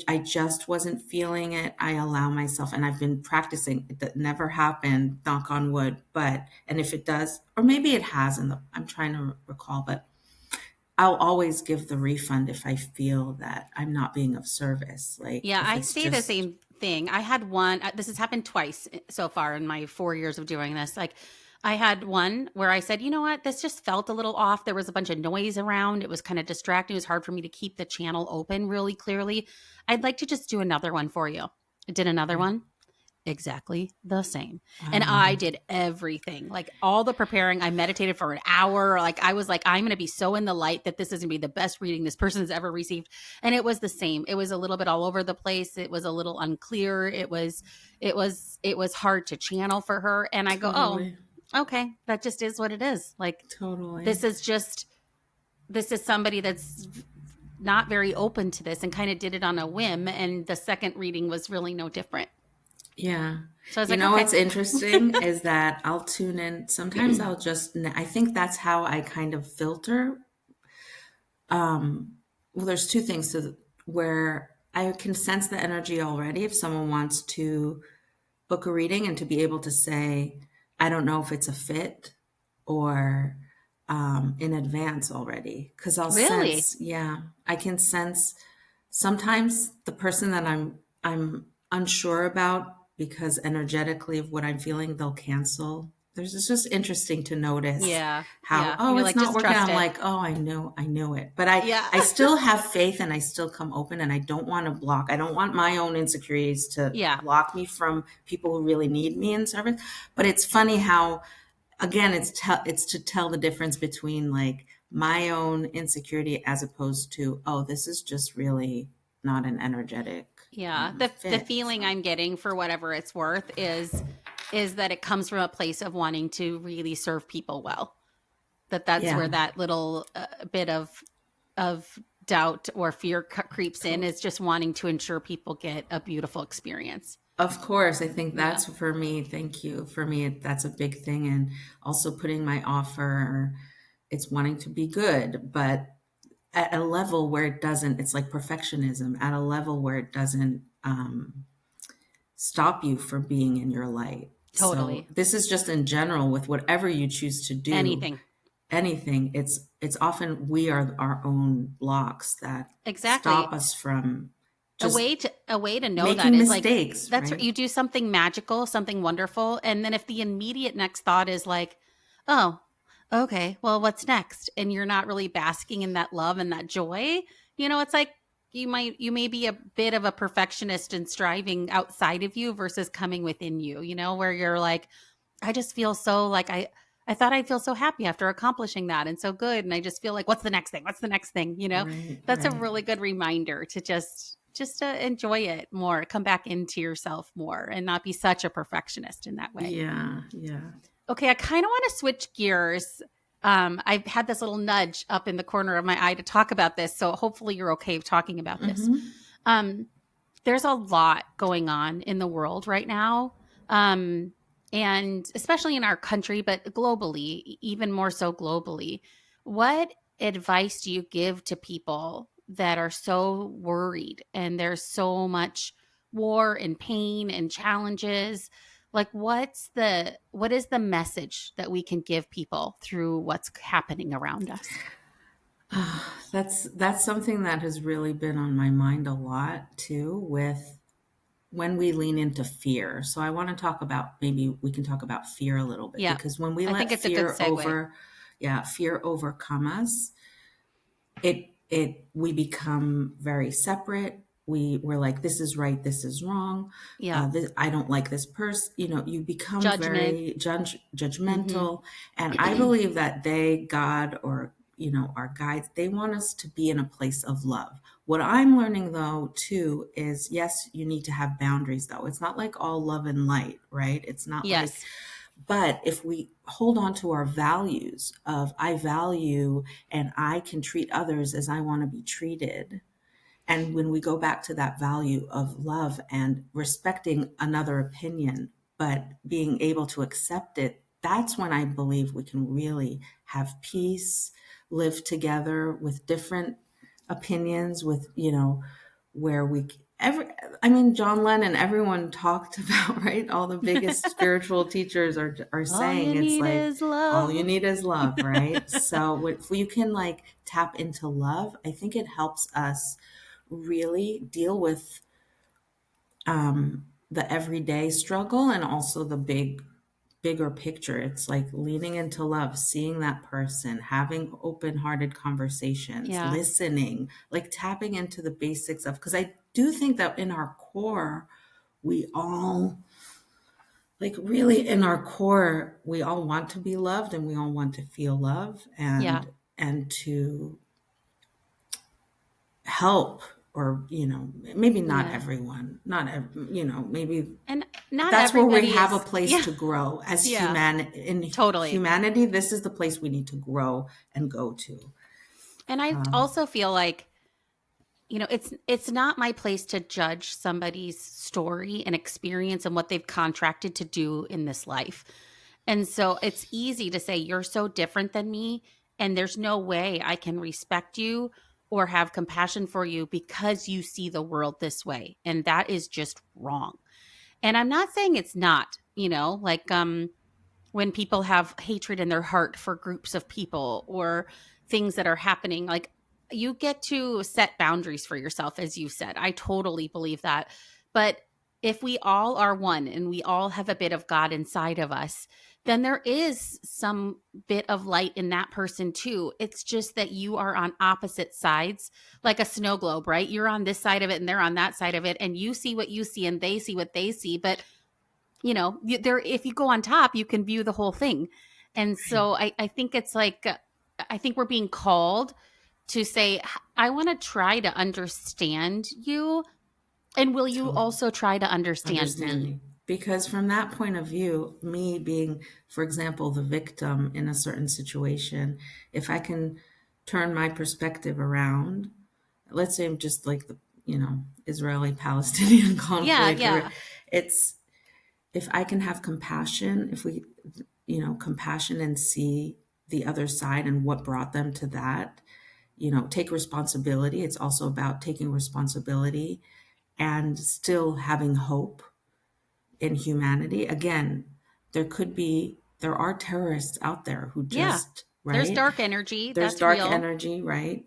Speaker 2: I just wasn't feeling it, I allow myself, and I've been practicing. That never happened, knock on wood, but, and if it does, or maybe it has I'm trying to recall, but I'll always give the refund if I feel that I'm not being of service. Like
Speaker 1: Yeah,
Speaker 2: if
Speaker 1: I
Speaker 2: it's
Speaker 1: say the
Speaker 2: just,
Speaker 1: same thing. I had one, this has happened twice so far in my 4 years of doing this. Like, I had one where I said, you know what, this just felt a little off. There was a bunch of noise around. It was kind of distracting. It was hard for me to keep the channel open really clearly. I'd like to just do another one for you. I did another
Speaker 2: okay.
Speaker 1: one exactly the same. And I
Speaker 2: Wow.
Speaker 1: did everything, like all the preparing. I meditated for an hour. Like I was like, I'm going to be so in the light that this is going to be the best reading this person's ever received. And it was the same. It was a little bit all over the place. It was a little unclear. It was hard to channel for her. And I go, oh,
Speaker 2: Totally.
Speaker 1: okay, that just is what it is. Like
Speaker 2: Totally.
Speaker 1: this is just, this is somebody that's not very open to this and kind of did it on a whim. And the second reading was really no different.
Speaker 2: Yeah.
Speaker 1: So I was
Speaker 2: You
Speaker 1: like,
Speaker 2: know
Speaker 1: okay.
Speaker 2: what's interesting is that I'll tune in. Sometimes I'll just, I think that's how I kind of filter. Well, there's two things where I can sense the energy already if someone wants to book a reading and to be able to say, I don't know if it's a fit or in advance already. Because I'll
Speaker 1: Really?
Speaker 2: sense, yeah, I can sense sometimes the person that I'm unsure about because energetically of what I'm feeling, they'll cancel. It's just interesting to notice
Speaker 1: Yeah.
Speaker 2: how,
Speaker 1: Yeah.
Speaker 2: oh,
Speaker 1: You're
Speaker 2: it's
Speaker 1: like,
Speaker 2: not
Speaker 1: just
Speaker 2: working.
Speaker 1: trust
Speaker 2: I'm
Speaker 1: it.
Speaker 2: like, oh, I knew it. But I
Speaker 1: Yeah.
Speaker 2: I still have faith and I still come open and I don't want to block. I don't want my own insecurities to
Speaker 1: Yeah.
Speaker 2: block me from people who really need me in service. But it's funny how, again, it's to tell the difference between like my own insecurity as opposed to, oh, this is just really not an energetic
Speaker 1: Yeah. The
Speaker 2: fit.
Speaker 1: feeling
Speaker 2: So
Speaker 1: I'm getting for whatever it's worth is that it comes from a place of wanting to really serve people well. That's where
Speaker 2: yeah,
Speaker 1: that little bit of doubt or fear creeps in,
Speaker 2: to-
Speaker 1: is just wanting to ensure people get a beautiful experience.
Speaker 2: of course. I think
Speaker 1: Yeah.
Speaker 2: that's for me. Thank you. For me, that's a big thing, and also putting my offer. It's wanting to be good, but at a level where it doesn't. It's like perfectionism at a level where it doesn't stop you from being in your light. So
Speaker 1: Totally.
Speaker 2: this is just in general with whatever you choose to do,
Speaker 1: Anything.
Speaker 2: anything. It's often we are our own blocks that stop
Speaker 1: Exactly.
Speaker 2: us from
Speaker 1: a
Speaker 2: just
Speaker 1: way to a way to know that
Speaker 2: making
Speaker 1: is like,
Speaker 2: mistakes,
Speaker 1: that's
Speaker 2: right?
Speaker 1: you do something magical, something wonderful, and then if the immediate next thought is like, oh, okay, well, what's next, and you're not really basking in that love and that joy, it's like you may be a bit of a perfectionist and striving outside of you versus coming within you, where you're like, I just feel so like I thought I'd feel so happy after accomplishing that and so good, and I just feel like, what's the next thing, what's the next thing,
Speaker 2: Right,
Speaker 1: that's a
Speaker 2: right.
Speaker 1: really good reminder to just to enjoy it more, come back into yourself more, and not be such a perfectionist in that way.
Speaker 2: Yeah, yeah.
Speaker 1: Okay, I kind of want to switch gears. I've had this little nudge up in the corner of my eye to talk about this, so hopefully you're okay with talking about this.
Speaker 2: Hmm.
Speaker 1: Um, there's a lot going on in the world right now. Um, and especially in our country, but globally, even more so globally. What advice do you give to people that are so worried and there's so much war and pain and challenges? Like what is the message that we can give people through what's happening around us?
Speaker 2: That's something that has really been on my mind a lot too, with when we lean into fear. So I want to talk about, maybe we can talk about fear a little bit,
Speaker 1: Yeah.
Speaker 2: because when we
Speaker 1: I
Speaker 2: let
Speaker 1: think it's a good segue.
Speaker 2: fear overcome us, we become very separate. We're like, this is right, this is wrong.
Speaker 1: Yeah.
Speaker 2: I don't like this person. You become
Speaker 1: Judgment.
Speaker 2: very
Speaker 1: Mhm.
Speaker 2: judgmental. And I believe that God, or our guides, they want us to be in a place of love. What I'm learning though too is, yes, you need to have boundaries though. It's not like all love and light, right? It's not like,
Speaker 1: Yes.
Speaker 2: but if we hold on to our values of I value and I can treat others as I want to be treated, and when we go back to that value of love and respecting another opinion, but being able to accept it, that's when I believe we can really have peace, live together with different opinions, with, where we, every, I mean, John Lennon, everyone talked about, right? All the biggest spiritual teachers are
Speaker 1: All
Speaker 2: saying
Speaker 1: you
Speaker 2: it's
Speaker 1: need
Speaker 2: like,
Speaker 1: is
Speaker 2: all you
Speaker 1: love.
Speaker 2: need is love, right? So if you can like tap into love, I think it helps us really deal with the everyday struggle and also the bigger picture. It's like leaning into love, seeing that person, having open-hearted conversations,
Speaker 1: Yeah.
Speaker 2: listening, like tapping into the basics of, because I do think that in our core, we all, like really in our core, we all want to be loved and we all want to feel love
Speaker 1: Yeah.
Speaker 2: and to help, or maybe not
Speaker 1: Yeah.
Speaker 2: everyone, not maybe
Speaker 1: And not
Speaker 2: that's where we
Speaker 1: everybody
Speaker 2: have a
Speaker 1: is.
Speaker 2: place
Speaker 1: Yeah.
Speaker 2: to grow as
Speaker 1: Yeah. Totally.
Speaker 2: humanity. This is the place we need to grow and go to.
Speaker 1: And I
Speaker 2: um,
Speaker 1: also feel like, it's not my place to judge somebody's story and experience and what they've contracted to do in this life. And so it's easy to say you're so different than me and there's no way I can respect you or have compassion for you because you see the world this way. And that is just wrong. And I'm not saying it's not, like when people have hatred in their heart for groups of people or things that are happening, like you get to set boundaries for yourself, as you said. I totally believe that. But if we all are one and we all have a bit of God inside of us, then there is some bit of light in that person too. It's just that you are on opposite sides, like a snow globe, right? You're on this side of it and they're on that side of it, and you see what you see and they see what they see. But there, if you go on top, you can view the whole thing. And
Speaker 2: right,
Speaker 1: so I think it's like, I think we're being called to say, I want to try to understand you. And will you
Speaker 2: totally
Speaker 1: also try to understand me?
Speaker 2: understanding, because from that point of view, me being, for example, the victim in a certain situation, if I can turn my perspective around, let's say I'm just like the Israeli Palestinian
Speaker 1: Yeah,
Speaker 2: conflict, or
Speaker 1: yeah,
Speaker 2: it's, if I can have compassion, if we, compassion, and see the other side and what brought them to that, take responsibility. It's also about taking responsibility and still having hope in humanity. Again, there are terrorists out there who
Speaker 1: yeah.
Speaker 2: just,
Speaker 1: There's
Speaker 2: right?
Speaker 1: dark energy.
Speaker 2: There's
Speaker 1: That's
Speaker 2: dark
Speaker 1: real.
Speaker 2: energy, right?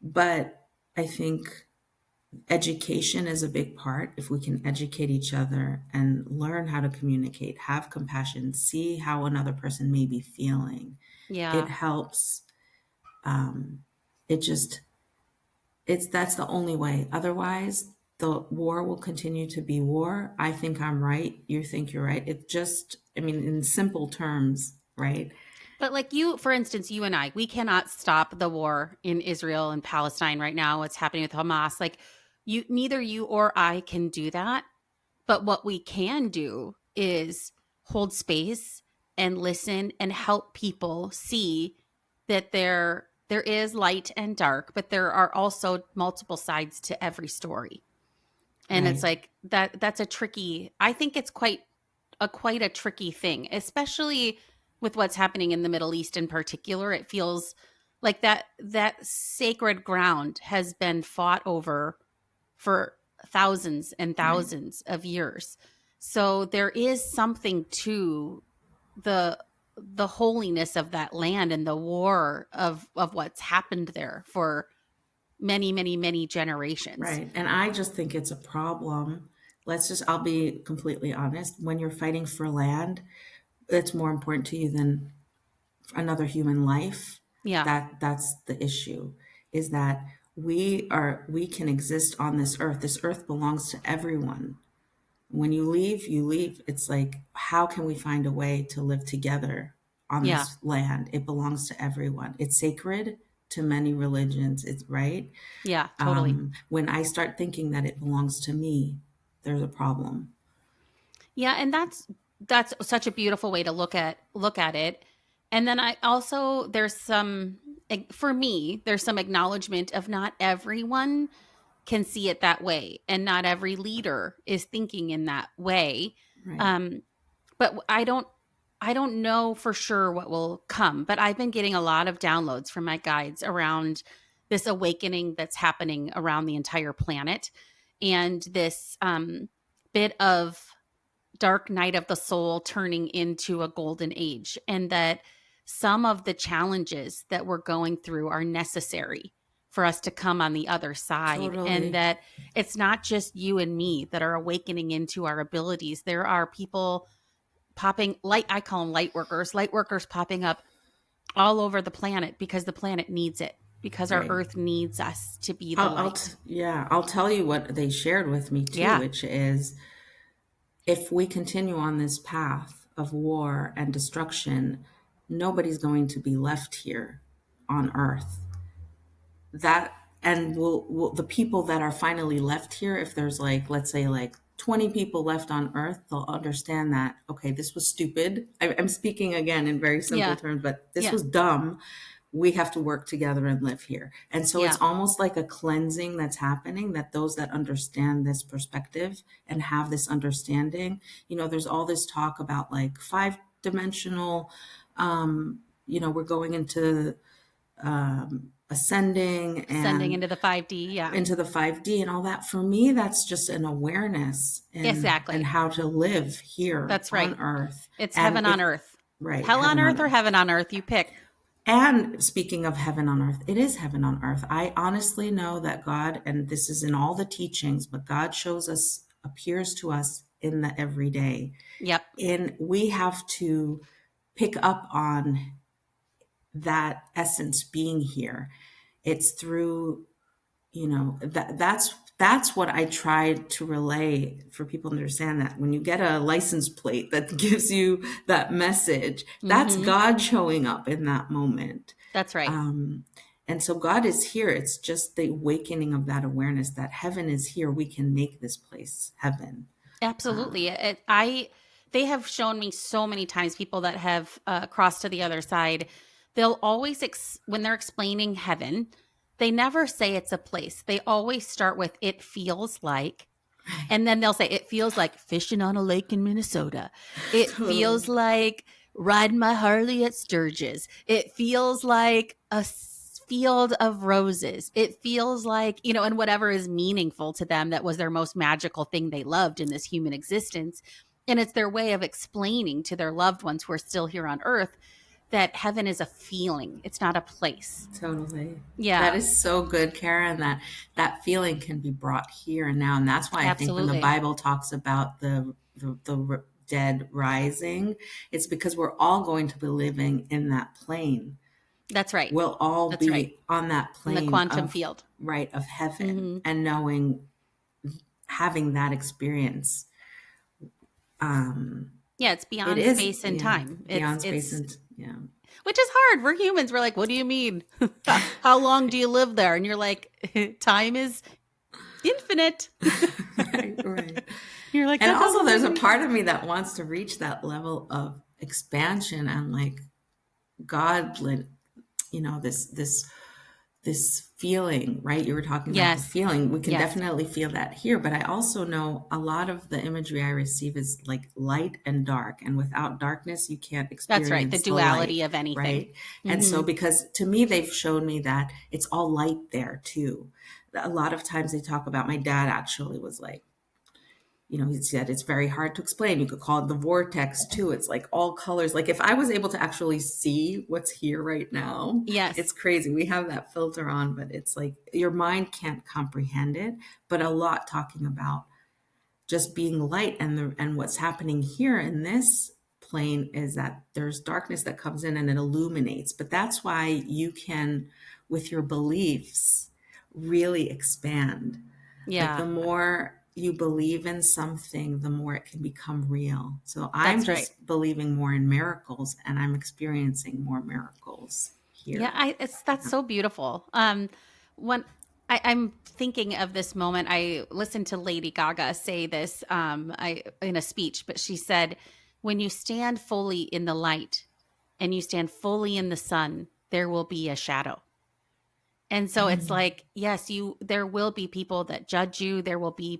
Speaker 2: But I think education is a big part. If we can educate each other and learn how to communicate, have compassion, see how another person may be feeling, it
Speaker 1: Yeah.
Speaker 2: helps. It just, it's, that's the only way. Otherwise, the war will continue to be war. I think I'm right. You think you're right. It just, I mean, in simple terms, right?
Speaker 1: But like you, for instance, you and I, we cannot stop the war in Israel and Palestine right now. What's happening with Hamas? Like neither you or I can do that. But what we can do is hold space and listen and help people see that there is light and dark, but there are also multiple sides to every story. And it's
Speaker 2: Right.
Speaker 1: like that's a tricky, I think it's quite a tricky thing, especially with what's happening in the Middle East in particular. It feels like that sacred ground has been fought over for thousands and
Speaker 2: Right.
Speaker 1: thousands of years. So there is something to the the holiness of that land and the war of what's happened there for many, many, many generations.
Speaker 2: Right. And I just think it's a problem. I'll be completely honest. When you're fighting for land, it's more important to you than another human life.
Speaker 1: Yeah.
Speaker 2: That's the issue, is that we can exist on this earth. This earth belongs to everyone. When you leave, you leave. It's like, how can we find a way to live together on
Speaker 1: Yeah.
Speaker 2: this land? It belongs to everyone. It's sacred. to many religions. It's right.
Speaker 1: Yeah, totally.
Speaker 2: When I start thinking that it belongs to me, there's a problem.
Speaker 1: Yeah, and that's such a beautiful way to look at it. And then I also there's some for me, there's some acknowledgement of not everyone can see it that way and not every leader is thinking in that way.
Speaker 2: Right.
Speaker 1: Um but I don't know for sure what will come, but I've been getting a lot of downloads from my guides around this awakening that's happening around the entire planet and this bit of dark night of the soul turning into a golden age, and that some of the challenges that we're going through are necessary for us to come on the other side, and
Speaker 2: Totally.
Speaker 1: that it's not just you and me that are awakening into our abilities. There are people popping light, I call them light workers popping up all over the planet because the planet needs it, because our
Speaker 2: Right.
Speaker 1: earth needs us to be the light.
Speaker 2: Yeah, I'll tell you what they shared with me too,
Speaker 1: Yeah.
Speaker 2: which is if we continue on this path of war and destruction, nobody's going to be left here on Earth. That and will the people that are finally left here, if there's like let's say like 20 people left on Earth, they'll understand that okay, this was stupid. I'm speaking again in very simple
Speaker 1: Yeah.
Speaker 2: terms, but this
Speaker 1: Yeah.
Speaker 2: was dumb. We have to work together and live here. And so it's
Speaker 1: Yeah.
Speaker 2: almost like a cleansing that's happening, that those that understand this perspective and have this understanding, there's all this talk about like five dimensional, we're going into ascending
Speaker 1: Ascending
Speaker 2: and
Speaker 1: into the 5D. Yeah.
Speaker 2: into the 5D and all that. For me, that's just an awareness and
Speaker 1: Exactly.
Speaker 2: how to live here
Speaker 1: That's right.
Speaker 2: on Earth.
Speaker 1: It's
Speaker 2: And
Speaker 1: heaven on
Speaker 2: it,
Speaker 1: earth.
Speaker 2: right,
Speaker 1: Hell on
Speaker 2: heaven on
Speaker 1: earth or
Speaker 2: earth.
Speaker 1: heaven on earth, you pick.
Speaker 2: And speaking of heaven on earth, it is heaven on earth. I honestly know that God, and this is in all the teachings, but God shows us, appears to us in the everyday.
Speaker 1: Yep.
Speaker 2: And we have to pick up on that essence being here. It's through, that's what I tried to relay for people to understand, that when you get a license plate that gives you that message, that's
Speaker 1: Hmm.
Speaker 2: God showing up in that moment.
Speaker 1: That's right.
Speaker 2: Um, and so God is here. It's just the awakening of that awareness that heaven is here. We can make this place heaven.
Speaker 1: Absolutely. They have shown me so many times, people that have crossed to the other side, they'll always, when they're explaining heaven, they never say it's a place. They always start with, it feels like, and then they'll say, it feels like fishing on a lake in Minnesota. It
Speaker 2: Totally.
Speaker 1: feels like riding my Harley at Sturgis. It feels like a field of roses. It feels like, and whatever is meaningful to them, that was their most magical thing they loved in this human existence. And it's their way of explaining to their loved ones who are still here on earth that heaven is a feeling. It's not a place.
Speaker 2: Totally. That
Speaker 1: Yeah,
Speaker 2: is so good, Karen, that feeling can be brought here and now. And that's why I think when the
Speaker 1: absolutely.
Speaker 2: Bible talks about the dead rising, it's because we're all going to be living in that plane.
Speaker 1: That's right.
Speaker 2: We'll all
Speaker 1: That's right.
Speaker 2: be on that
Speaker 1: In the
Speaker 2: plane
Speaker 1: quantum
Speaker 2: of
Speaker 1: field.
Speaker 2: right of heaven
Speaker 1: Hmm.
Speaker 2: and knowing, having that experience. Um,
Speaker 1: Yeah, it's
Speaker 2: it
Speaker 1: beyond
Speaker 2: is,
Speaker 1: space and
Speaker 2: yeah,
Speaker 1: time. It's
Speaker 2: beyond space
Speaker 1: it's
Speaker 2: and yeah.
Speaker 1: which is hard. We're humans. We're like, what do you mean? How long do you live there? And you're like, time is infinite.
Speaker 2: Right, right.
Speaker 1: You're like,
Speaker 2: And
Speaker 1: that
Speaker 2: also
Speaker 1: doesn't make
Speaker 2: there's a
Speaker 1: any
Speaker 2: part
Speaker 1: sense.
Speaker 2: of me that wants to reach that level of expansion and like God, this feeling, right? You were talking about the
Speaker 1: Yes.
Speaker 2: feeling. We can
Speaker 1: Yes.
Speaker 2: definitely feel that here, but I also know a lot of the imagery I receive is like light and dark. And without darkness, you can't
Speaker 1: That's right. The
Speaker 2: experience the light,
Speaker 1: duality of anything.
Speaker 2: right? And so,
Speaker 1: Hmm.
Speaker 2: because to me, they've shown me that it's all light there too. A lot of times they talk about, my dad actually was like, he said it's very hard to explain. You could call it the vortex too. It's like all colors. Like if I was able to actually see what's here right now, it's
Speaker 1: Yes.
Speaker 2: crazy. We have that filter on, but it's like your mind can't comprehend it. But a lot talking about just being light, and what's happening here in this plane is that there's darkness that comes in and it illuminates. But that's why you can, with your beliefs, really expand. Like the
Speaker 1: Yeah.
Speaker 2: more you believe in something, the more it can become real. So I'm
Speaker 1: That's right.
Speaker 2: just believing more in miracles and I'm experiencing more miracles
Speaker 1: Yeah,
Speaker 2: here.
Speaker 1: that's so beautiful. When I'm thinking of this moment, I listened to Lady Gaga say this I in a speech, but she said, "When you stand fully in the light and you stand fully in the sun, there will be a shadow." And so it's
Speaker 2: Mm,
Speaker 1: like, yes, there will be people that judge you. There will be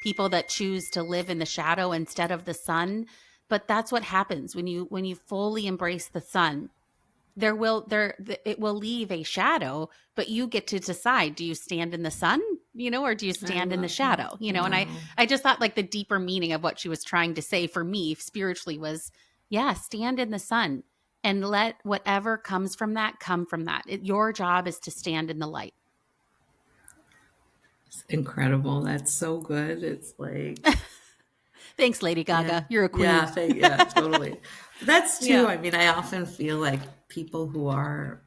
Speaker 1: people that choose to live in the shadow instead of the sun. But that's what happens when you fully embrace the sun. It will leave a shadow, but you get to decide, do you stand in the sun, or do you
Speaker 2: I
Speaker 1: stand in the
Speaker 2: love that.
Speaker 1: shadow, and
Speaker 2: Wow.
Speaker 1: I just thought like the deeper meaning of what she was trying to say for me spiritually was, yeah, stand in the sun and let whatever comes from that come from that. Your job is to stand in the light.
Speaker 2: It's incredible. That's so good. It's like,
Speaker 1: Thanks, Lady
Speaker 2: yeah,
Speaker 1: Gaga, you're a
Speaker 2: yeah,
Speaker 1: queen.
Speaker 2: yeah, totally. But that's too,
Speaker 1: Yeah.
Speaker 2: I mean, I often feel like people who are,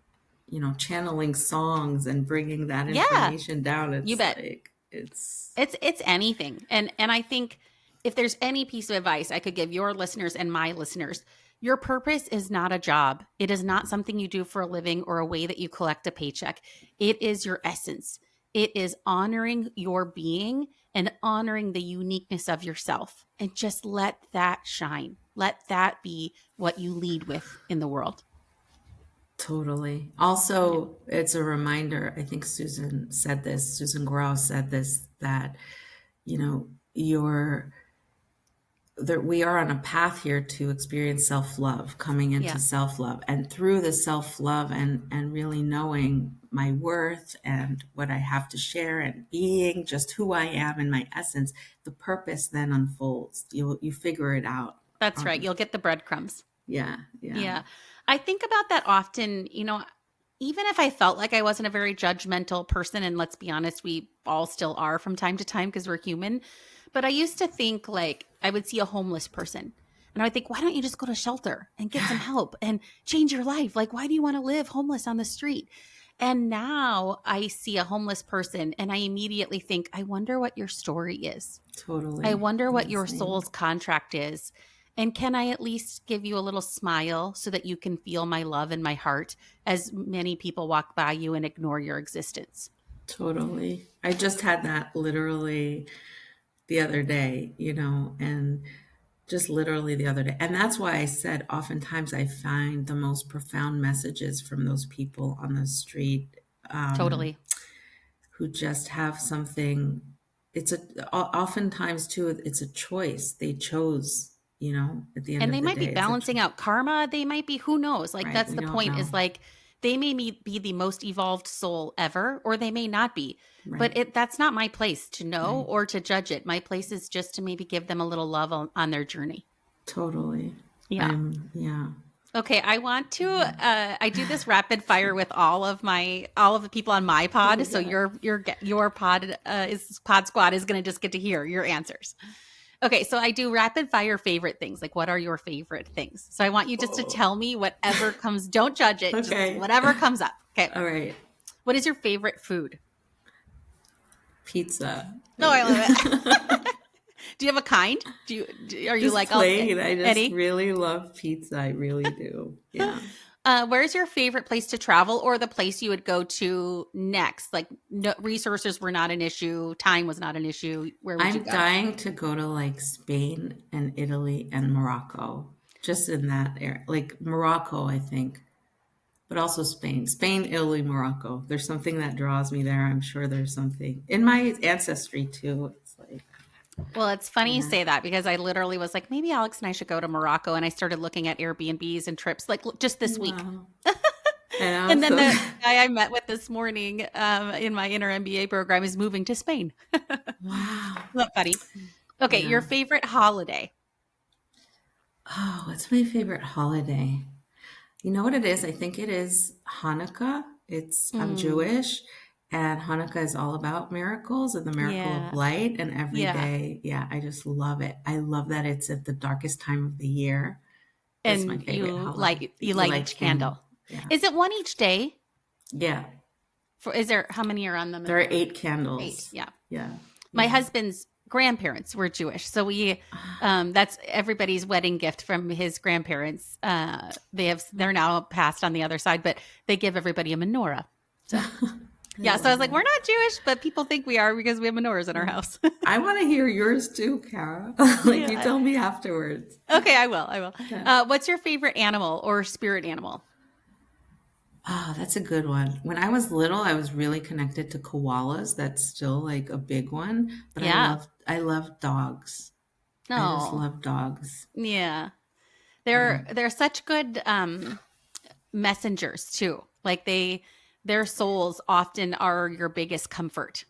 Speaker 2: channeling songs and bringing that
Speaker 1: Yeah,
Speaker 2: information down,
Speaker 1: you
Speaker 2: it's
Speaker 1: bet.
Speaker 2: like, it's
Speaker 1: It's anything. And I think if there's any piece of advice I could give your listeners and my listeners, your purpose is not a job. It is not something you do for a living or a way that you collect a paycheck. It is your essence. It is honoring your being and honoring the uniqueness of yourself, and just let that shine. Let that be what you lead with in the world.
Speaker 2: totally.
Speaker 1: Yeah.
Speaker 2: Also, it's a reminder. I think Susan Grau said this, that, you know, you're that we are on a path here to experience self-love, coming into
Speaker 1: Yeah.
Speaker 2: self-love, and through the self-love and really knowing my worth and what I have to share and being just who I am in my essence, the purpose then unfolds. You figure it out.
Speaker 1: That's right.
Speaker 2: Um,
Speaker 1: You'll get the breadcrumbs.
Speaker 2: yeah, yeah,
Speaker 1: Yeah. I think about that often, even if I felt like I wasn't a very judgmental person, and let's be honest, we all still are from time to time because we're human. But I used to think like I would see a homeless person and I would think, why don't you just go to shelter and get some help and change your life? Like, why do you want to live homeless on the street? And now I see a homeless person and I immediately think, I wonder what your story is. I
Speaker 2: totally.
Speaker 1: wonder
Speaker 2: I'm
Speaker 1: what
Speaker 2: the
Speaker 1: your
Speaker 2: same.
Speaker 1: soul's contract is. And can I at least give you a little smile so that you can feel my love in my heart as many people walk by you and ignore your existence?
Speaker 2: Totally. I just had that literally the other day, and just literally the other day. And that's why I said oftentimes I find the most profound messages from those people on the street, um,
Speaker 1: Totally.
Speaker 2: who just have something. Oftentimes too, it's a choice. They chose, at the end
Speaker 1: And
Speaker 2: of
Speaker 1: they
Speaker 2: the
Speaker 1: might be
Speaker 2: day, it's a
Speaker 1: balancing
Speaker 2: choice,
Speaker 1: out karma. They might be, who knows? Like,
Speaker 2: right?
Speaker 1: that's
Speaker 2: We
Speaker 1: the
Speaker 2: don't
Speaker 1: point,
Speaker 2: know.
Speaker 1: is like, they may be the most evolved soul ever, or they may not be. But
Speaker 2: Right,
Speaker 1: that's not my place to know
Speaker 2: right.
Speaker 1: or to judge it. My place is just to maybe give them a little love on their journey.
Speaker 2: Totally.
Speaker 1: Yeah.
Speaker 2: Yeah.
Speaker 1: Okay, I want to I do this rapid fire with all of the people on my
Speaker 2: Oh my
Speaker 1: pod, so
Speaker 2: God.
Speaker 1: your pod squad is going to just get to hear your answers. Okay, so I do rapid fire favorite things. Like, what are your favorite things? So I want you just to
Speaker 2: Oh.
Speaker 1: tell me whatever comes, don't judge it, just
Speaker 2: Okay.
Speaker 1: whatever comes up. Okay.
Speaker 2: All right.
Speaker 1: What is your favorite food?
Speaker 2: Pizza.
Speaker 1: No, I love it. Do you have a kind? Are you
Speaker 2: Just
Speaker 1: like, I'll
Speaker 2: plain. I just
Speaker 1: any?
Speaker 2: really love pizza. I really do. Yeah.
Speaker 1: Where's your favorite place to travel, or the place you would go to next? Like, no, resources were not an issue, time was not an issue. Where would you
Speaker 2: I'm
Speaker 1: go?
Speaker 2: dying to go to like Spain and Italy and Morocco. Just in that area. Like Morocco, I think. But also Spain. Spain, Italy, Morocco. There's something that draws me there. I'm sure there's something in my ancestry too. It's like,
Speaker 1: Well, it's funny you
Speaker 2: yeah.
Speaker 1: say that because I literally was like, maybe Alex and I should go to Morocco. And I started looking at Airbnbs and trips like just this week.
Speaker 2: Wow. And I'm
Speaker 1: And then
Speaker 2: so
Speaker 1: the guy I met with this morning in my inner MBA program is moving to Spain.
Speaker 2: wow.
Speaker 1: Not funny. Okay,
Speaker 2: Yeah.
Speaker 1: your favorite holiday.
Speaker 2: Oh, what's my favorite holiday? You know what it is? I think it is Hanukkah. I'm
Speaker 1: Mm,
Speaker 2: Jewish, and Hanukkah is all about miracles and the miracle of
Speaker 1: yeah.
Speaker 2: light. And every
Speaker 1: Yeah.
Speaker 2: day, yeah, I just love it. I love that it's at the darkest time of the year. It's my
Speaker 1: And
Speaker 2: favorite
Speaker 1: you
Speaker 2: holiday.
Speaker 1: light you
Speaker 2: You
Speaker 1: light
Speaker 2: light
Speaker 1: each
Speaker 2: candle.
Speaker 1: candle.
Speaker 2: Yeah,
Speaker 1: Is it one each day?
Speaker 2: yeah.
Speaker 1: For is there how many are on them?
Speaker 2: There are eight
Speaker 1: Eight.
Speaker 2: candles.
Speaker 1: Yeah.
Speaker 2: Yeah,
Speaker 1: My
Speaker 2: yeah.
Speaker 1: husband's grandparents were Jewish. So that's everybody's wedding gift from his grandparents. They're now passed on the other side, but they give everybody a menorah. So
Speaker 2: I
Speaker 1: yeah, so I was
Speaker 2: love
Speaker 1: like,
Speaker 2: it.
Speaker 1: we're not Jewish, but people think we are because we have menorahs in our
Speaker 2: Yeah.
Speaker 1: house.
Speaker 2: I want to hear yours too, Kara. Like you
Speaker 1: Yeah.
Speaker 2: tell me afterwards.
Speaker 1: Okay, I will. I will.
Speaker 2: Yeah.
Speaker 1: What's your favorite animal or spirit animal?
Speaker 2: Oh, that's a good one. When I was little, I was really connected to koalas. That's still like a big one, but
Speaker 1: Yeah.
Speaker 2: I love dogs. I just
Speaker 1: No.
Speaker 2: love dogs.
Speaker 1: Yeah.
Speaker 2: Yeah.
Speaker 1: They're such good messengers too. Like their souls often are your biggest comfort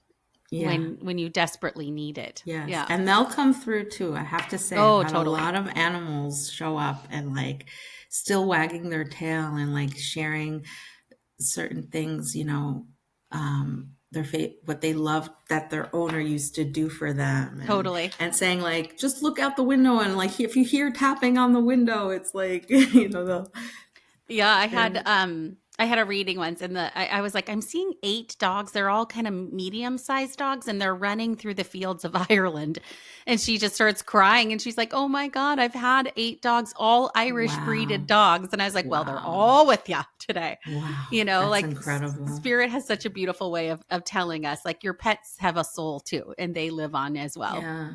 Speaker 2: Yeah.
Speaker 1: when you desperately need it.
Speaker 2: Yes.
Speaker 1: Yeah.
Speaker 2: And they'll come through too. I have to say, I've
Speaker 1: Oh,
Speaker 2: had a
Speaker 1: totally.
Speaker 2: lot of animals show up and like still wagging their tail and like sharing certain things, what they loved that their owner used to do for them,
Speaker 1: Totally.
Speaker 2: and saying like, just look out the window and like if you hear tapping on the window, it's like
Speaker 1: Yeah,
Speaker 2: they're
Speaker 1: I had a reading once and I was like, I'm seeing 8 dogs. They're all kind of medium-sized dogs and they're running through the fields of Ireland. And she just starts crying and she's like, "Oh my God, I've had 8 dogs, all Irish breeded
Speaker 2: wow,
Speaker 1: dogs." And I was like, "Well, they're
Speaker 2: wow,
Speaker 1: all with you today."
Speaker 2: wow, that's
Speaker 1: Like
Speaker 2: incredible.
Speaker 1: spirit has such a beautiful way of telling us like your pets have a soul too and they live on as well.
Speaker 2: Yeah,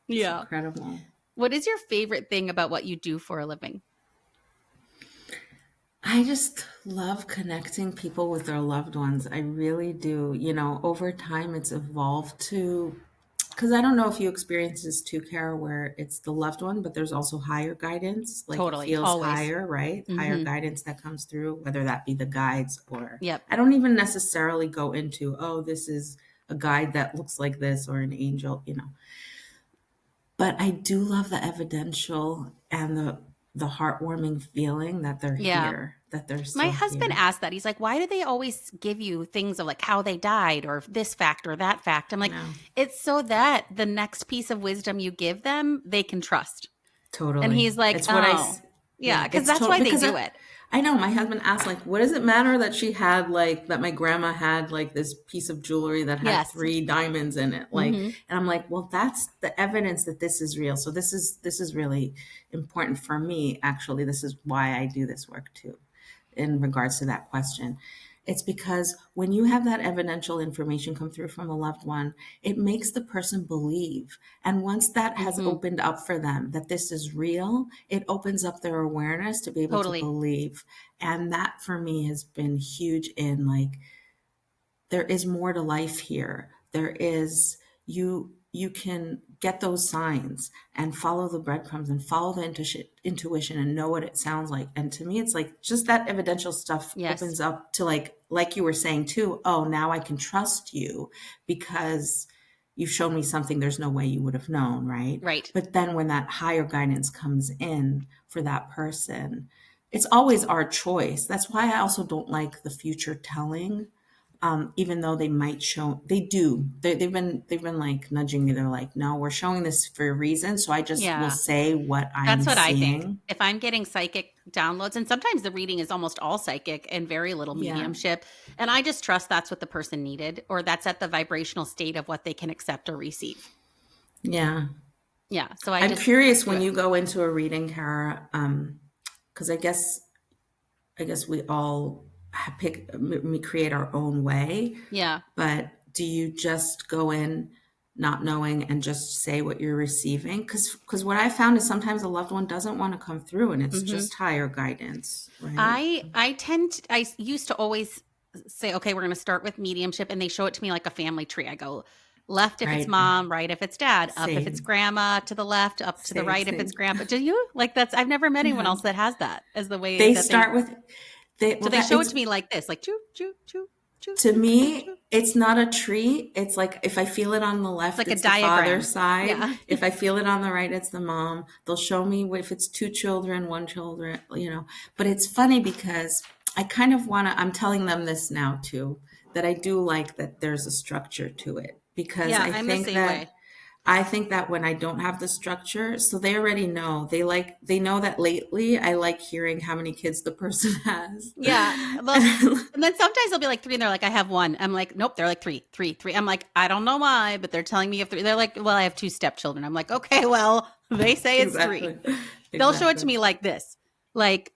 Speaker 2: it's
Speaker 1: Yeah.
Speaker 2: incredible.
Speaker 1: What is your favorite thing about what you do for a living?
Speaker 2: I just love connecting people with their loved ones. I really do. Over time, it's evolved to, because I don't know if you experience this too, Kara, where it's the loved one, but there's also higher guidance. Like it
Speaker 1: Totally.
Speaker 2: feels
Speaker 1: Always.
Speaker 2: higher, right? Higher
Speaker 1: Mhm.
Speaker 2: guidance that comes through, whether that be the guides or
Speaker 1: Yep.
Speaker 2: I don't even necessarily go into, oh, this is a guide that looks like this or an angel. But I do love the evidential and the heartwarming feeling that they're
Speaker 1: Yeah.
Speaker 2: here, that they're
Speaker 1: My
Speaker 2: still
Speaker 1: husband
Speaker 2: here.
Speaker 1: asked that. He's like, "Why do they always give you things of like how they died or this fact or that fact?" I'm
Speaker 2: I
Speaker 1: like,
Speaker 2: know.
Speaker 1: "It's so that the next piece of wisdom you give them, they can trust." And
Speaker 2: Totally.
Speaker 1: he's like,
Speaker 2: It's what
Speaker 1: "Oh, yeah,
Speaker 2: yeah,
Speaker 1: because
Speaker 2: it's
Speaker 1: that's
Speaker 2: total
Speaker 1: why they
Speaker 2: because
Speaker 1: do it."
Speaker 2: I know my husband asked like, what does it matter that she had like that my grandma had like this piece of jewelry that had
Speaker 1: Yes.
Speaker 2: 3 diamonds in it, like,
Speaker 1: Hmm.
Speaker 2: and I'm like, well, that's the evidence that this is real. So this is really important for me. Actually, this is why I do this work too in regards to that question. It's because when you have that evidential information come through from a loved one, it makes the person believe. And once that has
Speaker 1: Hmm.
Speaker 2: opened up for them that this is real, it opens up their awareness to be able to
Speaker 1: Totally.
Speaker 2: believe. And that for me has been huge in like there is more to life here. There is you can get those signs and follow the breadcrumbs and follow the intuition and know what it sounds like. And to me, it's like just that evidential stuff
Speaker 1: Yes.
Speaker 2: opens up to like you were saying too. Oh, now I can trust you because you've shown me something there's no way you would have known, right?
Speaker 1: Right.
Speaker 2: But then when that higher guidance comes in for that person, it's always our choice. That's why I also don't like the future telling, even though they might show they do they've been like nudging me. They're like, no, we're showing this for a reason, so I just will
Speaker 1: Yeah.
Speaker 2: say what
Speaker 1: That's
Speaker 2: I'm
Speaker 1: what I think.
Speaker 2: seeing.
Speaker 1: If I'm getting psychic downloads, and sometimes the reading is almost all psychic and very little
Speaker 2: Yeah,
Speaker 1: mediumship, and I just trust that's what the person needed or that's at the vibrational state of what they can accept or receive.
Speaker 2: yeah.
Speaker 1: Yeah. So I
Speaker 2: I'm
Speaker 1: just
Speaker 2: curious
Speaker 1: do
Speaker 2: when
Speaker 1: it.
Speaker 2: you go into a reading, Kara, because I guess we all we create our own way.
Speaker 1: Yeah.
Speaker 2: But do you just go in not knowing and just say what you're receiving? Because what I found is sometimes a loved one doesn't want to come through, and it's
Speaker 1: Hmm.
Speaker 2: just higher guidance, right?
Speaker 1: I used to always say, okay, we're going to start with mediumship, and they show it to me like a family tree. I go left if it's
Speaker 2: Right.
Speaker 1: mom, right if it's dad, up if it's
Speaker 2: Same.
Speaker 1: grandma, to the left, up to the
Speaker 2: Same,
Speaker 1: right if it's
Speaker 2: same.
Speaker 1: grandpa. Do you like that's? I've never met anyone
Speaker 2: Yeah.
Speaker 1: else that has that as the way
Speaker 2: They
Speaker 1: that they.
Speaker 2: start with they
Speaker 1: So
Speaker 2: well
Speaker 1: they
Speaker 2: that
Speaker 1: show it
Speaker 2: it's
Speaker 1: to me like this, like choo choo choo choo
Speaker 2: to
Speaker 1: choo choo choo.
Speaker 2: me, it's not a tree. It's like if I feel it on the
Speaker 1: It's
Speaker 2: left,
Speaker 1: like a
Speaker 2: it's the father's
Speaker 1: diagram.
Speaker 2: side.
Speaker 1: Yeah.
Speaker 2: If I feel it on the right, it's the mom. They'll show me if it's 2 children, 1 children. But it's funny because I kind of want to, I'm telling them this now too, that I do like that there's a structure to it because
Speaker 1: Yeah,
Speaker 2: I
Speaker 1: I'm the
Speaker 2: think
Speaker 1: same
Speaker 2: that
Speaker 1: way.
Speaker 2: I think that when I don't have the structure, so they already know. They know that lately I like hearing how many kids the person has.
Speaker 1: Yeah. Well, and then sometimes they'll be like three and they're like, I have one. I'm like, nope, they're like three, three, three. I'm like, I don't know why, but they're telling me you have three. They're like, well, I have two stepchildren. I'm like, okay, well, they say it's three.
Speaker 2: Exactly.
Speaker 1: They'll show it to
Speaker 2: Exactly.
Speaker 1: me like this. Like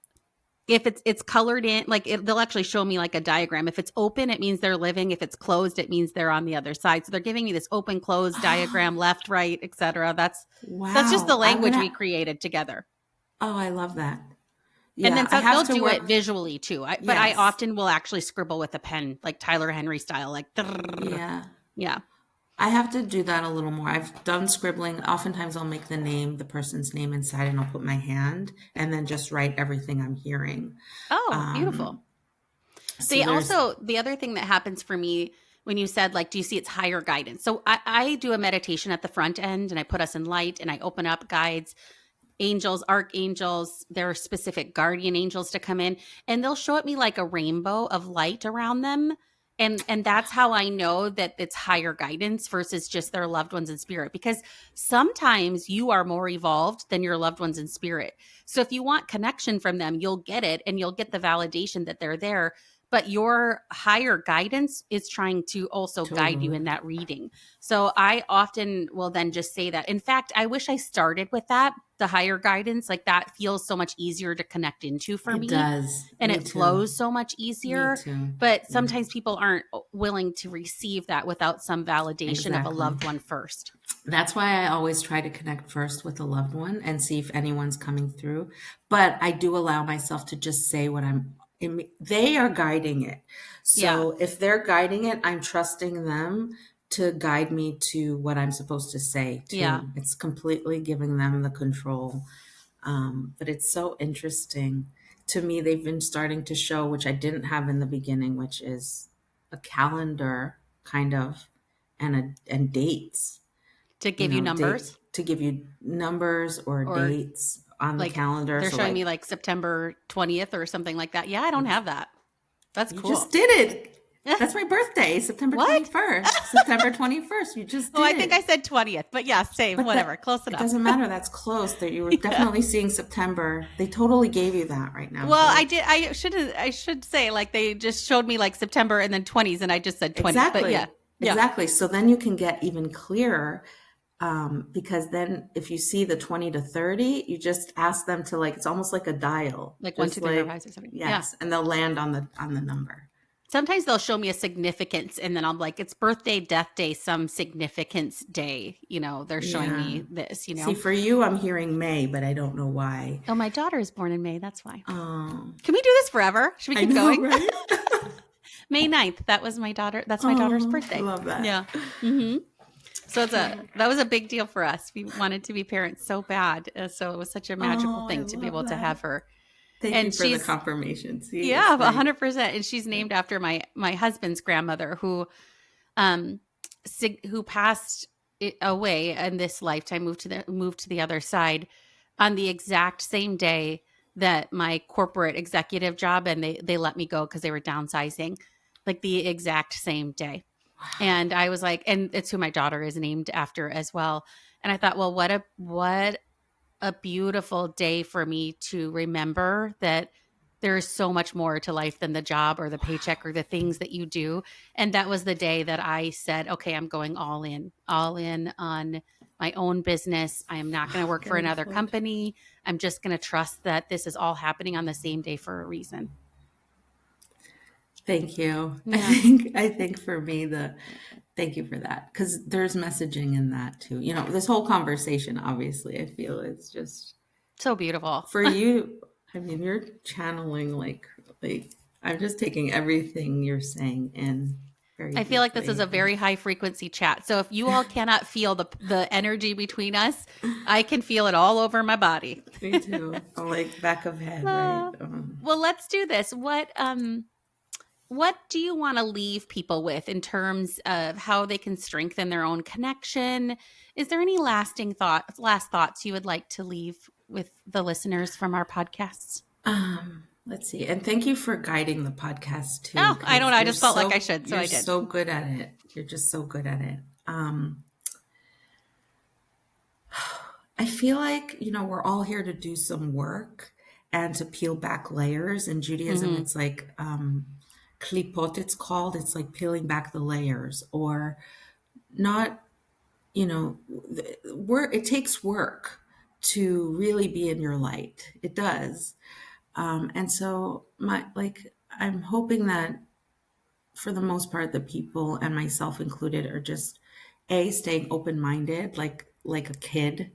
Speaker 1: if it's colored in, like they'll actually show me like a diagram. If it's open, it means they're living. If it's closed, it means they're on the other side. So they're giving me this open, closed diagram, left, right, etc. That's just the
Speaker 2: Wow. I'm
Speaker 1: language we
Speaker 2: gonna,
Speaker 1: created together.
Speaker 2: oh, I love that.
Speaker 1: And
Speaker 2: Yeah,
Speaker 1: then
Speaker 2: I
Speaker 1: so they'll
Speaker 2: have to
Speaker 1: do it
Speaker 2: work.
Speaker 1: visually too. But I
Speaker 2: Yes.
Speaker 1: often will actually scribble with a pen, like Tyler Henry style, like
Speaker 2: Yeah.
Speaker 1: yeah,
Speaker 2: I have to do that a little more. I've done scribbling. Oftentimes I'll make the person's name inside and I'll put my hand and then just write everything I'm hearing.
Speaker 1: oh, beautiful.
Speaker 2: Um, so
Speaker 1: They
Speaker 2: there's,
Speaker 1: also, the other thing that happens for me when you said, like, do you see it's higher guidance? So I do a meditation at the front end and I put us in light and I open up guides, angels, archangels, there are specific guardian angels to come in and they'll show at me like a rainbow of light around them. And that's how I know that it's higher guidance versus just their loved ones in spirit. Because sometimes you are more evolved than your loved ones in spirit. So if you want connection from them, you'll get it and you'll get the validation that they're there. But your higher guidance is trying to also guide you
Speaker 2: totally.
Speaker 1: in that reading. So I often will then just say that. In fact, I wish I started with that, the higher guidance. Like that feels so much easier to connect into for
Speaker 2: It
Speaker 1: me
Speaker 2: does.
Speaker 1: and
Speaker 2: Me
Speaker 1: it
Speaker 2: too.
Speaker 1: flows so much
Speaker 2: Me
Speaker 1: easier.
Speaker 2: too.
Speaker 1: But
Speaker 2: Yeah,
Speaker 1: sometimes people aren't willing to receive that without some validation of a
Speaker 2: exactly.
Speaker 1: loved one first.
Speaker 2: That's why I always try to connect first with a loved one and see if anyone's coming through. But I do allow myself to just say what they are guiding it.
Speaker 1: Yeah.
Speaker 2: So if they're guiding it, I'm trusting them to guide me to what I'm supposed to say
Speaker 1: Yeah.
Speaker 2: too. It's completely giving them the control. But it's so interesting. To me, they've been starting to show, which I didn't have in the beginning, which is a calendar kind of and dates,
Speaker 1: To give you
Speaker 2: date
Speaker 1: numbers
Speaker 2: to give you numbers or
Speaker 1: or
Speaker 2: dates on the
Speaker 1: like
Speaker 2: calendar.
Speaker 1: they're
Speaker 2: So
Speaker 1: showing me
Speaker 2: like
Speaker 1: like September 20th or something like that. Yeah, I don't have that. That's
Speaker 2: you
Speaker 1: cool.
Speaker 2: just did it. That's my birthday, September
Speaker 1: What?
Speaker 2: 21st. September 21st. You just
Speaker 1: Oh,
Speaker 2: did
Speaker 1: I think I
Speaker 2: it.
Speaker 1: said 20th, but yeah, same,
Speaker 2: But
Speaker 1: whatever,
Speaker 2: that
Speaker 1: close
Speaker 2: it
Speaker 1: enough.
Speaker 2: doesn't matter. That's close. That you were
Speaker 1: Yeah.
Speaker 2: definitely seeing September. They totally gave you that right now.
Speaker 1: Well, I
Speaker 2: Great.
Speaker 1: did. I should say like they just showed me like September and then 20s, and I just said 20th. But yeah,
Speaker 2: Exactly.
Speaker 1: yeah,
Speaker 2: Exactly. So then you can get even clearer. Because then if you see the 20 to 30, you just ask them to like, it's almost like a dial,
Speaker 1: like one, two,
Speaker 2: just
Speaker 1: three, four,
Speaker 2: like,
Speaker 1: five, six, seven. Yeah.
Speaker 2: yes. And they'll land on the number.
Speaker 1: Sometimes they'll show me a significance, and then I'm like, it's birthday, death day, some significance day. They're showing
Speaker 2: Yeah.
Speaker 1: me this.
Speaker 2: See, for you, I'm hearing May, but I don't know why.
Speaker 1: Oh, my daughter is born in May. That's why.
Speaker 2: Oh,
Speaker 1: Can we do this forever? Should we
Speaker 2: I
Speaker 1: keep
Speaker 2: know,
Speaker 1: going?
Speaker 2: right?
Speaker 1: May 9th. That was my daughter. That's my daughter's
Speaker 2: Oh, I
Speaker 1: birthday.
Speaker 2: love that.
Speaker 1: Yeah. hmm So that was a big deal for us. We wanted to be parents so bad. So it was such a magical
Speaker 2: Oh, I
Speaker 1: thing to be
Speaker 2: love
Speaker 1: able to
Speaker 2: that.
Speaker 1: have her.
Speaker 2: Thank you
Speaker 1: And
Speaker 2: for the
Speaker 1: she's
Speaker 2: confirmation. See, it's
Speaker 1: yeah,
Speaker 2: great.
Speaker 1: 100%. And she's named after my husband's grandmother um who passed away in this lifetime, moved to the other side on the exact same day that my corporate executive job, and they let me go because they were downsizing, like the exact same day. And I was like, and it's who my daughter is named after as well. And I thought, well, what a beautiful day for me to remember that there is so much more to life than the job or the paycheck or the things that you do. And that was the day that I said, okay, I'm going all in on my own business. I am not going to work for another
Speaker 2: Beautiful.
Speaker 1: company. I'm just going to trust that this is all happening on the same day for a reason.
Speaker 2: Thank you.
Speaker 1: Yeah.
Speaker 2: I think for me thank you for that because there's messaging in that too. This whole conversation obviously I feel is just
Speaker 1: So beautiful.
Speaker 2: for you. I mean, you're channeling like I'm just taking everything you're saying in very
Speaker 1: I feel like this is
Speaker 2: deeply.
Speaker 1: a very high frequency chat. So if you all cannot feel the energy between us, I can feel it all over my body.
Speaker 2: Me too. I'm like back of head, right?
Speaker 1: Well, let's do this. What do you want to leave people with in terms of how they can strengthen their own connection? Is there any last thoughts you would like to leave with the listeners from our podcasts?
Speaker 2: Let's see. And thank you for guiding the podcast too,
Speaker 1: Oh, I don't
Speaker 2: because
Speaker 1: know. I just felt like I should, so
Speaker 2: you're
Speaker 1: I did.
Speaker 2: so good at it. You're just so good at it. I feel like, we're all here to do some work and to peel back layers. In Judaism,
Speaker 1: Hmm.
Speaker 2: it's like klipot, it's called. It's like peeling back the layers, or not, work. It takes work to really be in your light. It does. And so I'm hoping that for the most part, the people and myself included are just staying open minded, like a kid,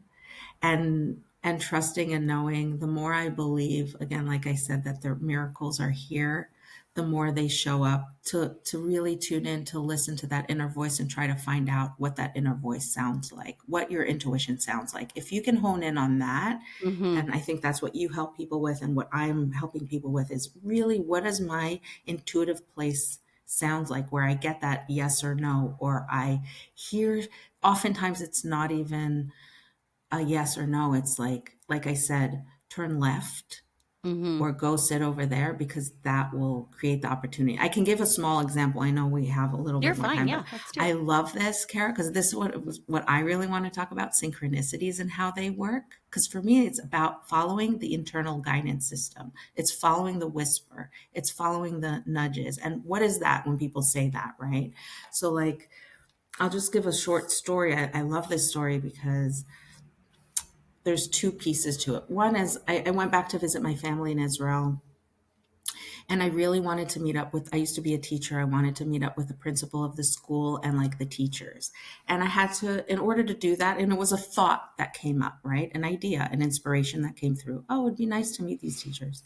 Speaker 2: and trusting and knowing. The more I believe, again, like I said, that the miracles are here, the more they show up, to really tune in, to listen to that inner voice and try to find out what that inner voice sounds like, what your intuition sounds like. If you can hone in on that,
Speaker 1: Hmm.
Speaker 2: and I think that's what you help people with, and what I'm helping people with, is really, what does my intuitive place sounds like, where I get that yes or no, or I hear. Oftentimes it's not even a yes or no. It's like I said, turn left
Speaker 1: Hmm.
Speaker 2: or go sit over there, because that will create the opportunity. I can give a small example. I know we have a little
Speaker 1: You're
Speaker 2: bit more
Speaker 1: fine.
Speaker 2: time, but
Speaker 1: Yeah, let's do
Speaker 2: I
Speaker 1: it.
Speaker 2: love this, Kara, because this is what I really want to talk about: synchronicities and how they work. Because for me, it's about following the internal guidance system. It's following the whisper. It's following the nudges. And what is that when people say that, right? So, like, I'll just give a short story. I love this story because there's two pieces to it. One is I went back to visit my family in Israel, and I really wanted to meet up with, I used to be a teacher. I wanted to meet up with the principal of the school and like the teachers. And I had to, in order to do that, and it was a thought that came up, right? An idea, an inspiration that came through. Oh, it'd be nice to meet these teachers.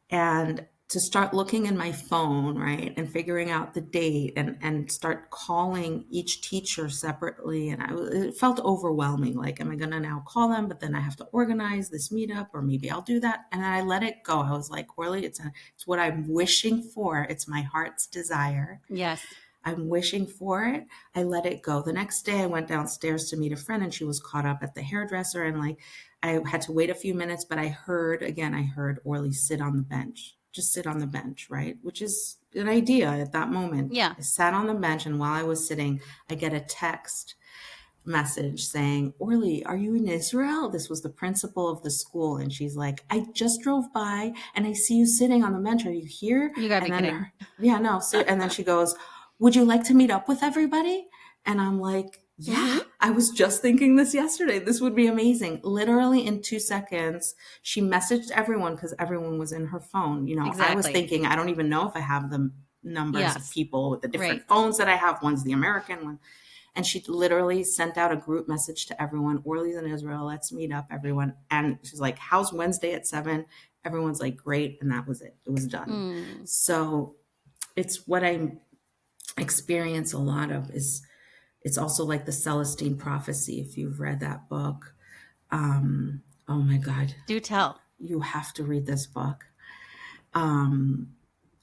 Speaker 2: And to start looking in my phone, right, and figuring out the date, and start calling each teacher separately. And it felt overwhelming. Like, am I going to now call them? But then I have to organize this meetup, or maybe I'll do that. And then I let it go. I was like, Orly, it's what I'm wishing for. It's my heart's desire.
Speaker 1: Yes.
Speaker 2: I'm wishing for it. I let it go. The next day, I went downstairs to meet a friend, and she was caught up at the hairdresser. And like, I had to wait a few minutes, but I heard Orly sit on the bench, just sit on the bench, right? Which is an idea at that moment.
Speaker 1: Yeah.
Speaker 2: I sat on the bench, and while I was sitting, I get a text message saying, Orly, are you in Israel? This was the principal of the school. And she's like, I just drove by and I see you sitting on the bench. Are you here?
Speaker 1: You gotta be
Speaker 2: And then,
Speaker 1: kidding.
Speaker 2: yeah, no. So, and then she goes, would you like to meet up with everybody? And I'm like, yeah,
Speaker 1: Hmm.
Speaker 2: I was just thinking this yesterday. This would be amazing. Literally in 2 seconds, she messaged everyone, because everyone was in her phone. I was
Speaker 1: Exactly.
Speaker 2: thinking, I don't even know if I have the numbers of
Speaker 1: Yes.
Speaker 2: people with the
Speaker 1: Right.
Speaker 2: different phones that I have. One's the American one. And she literally sent out a group message to everyone: Orly's in Israel. Let's meet up, everyone. And she's like, how's Wednesday at 7? Everyone's like, great. And that was it. It was done.
Speaker 1: Mm.
Speaker 2: So it's what I experience a lot of. Is It's also like the Celestine prophecy. If you've read that book, oh my God,
Speaker 1: Do tell.
Speaker 2: you have to read this book. Um,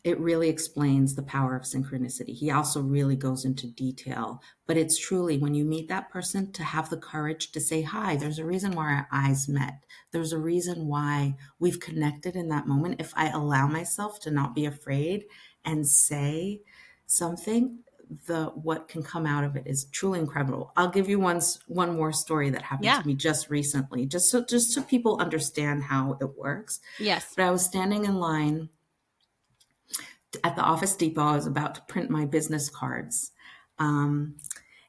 Speaker 2: it really explains the power of synchronicity. He also really goes into detail, but it's truly, when you meet that person, to have the courage to say hi. There's a reason why our eyes met. There's a reason why we've connected in that moment. If I allow myself to not be afraid and say something, the what can come out of it is truly incredible. I'll give you one more story that happened
Speaker 1: Yeah.
Speaker 2: to me just recently, just so people understand how it works.
Speaker 1: Yes.
Speaker 2: But I was standing in line at the Office Depot. I was about to print my business cards. Um,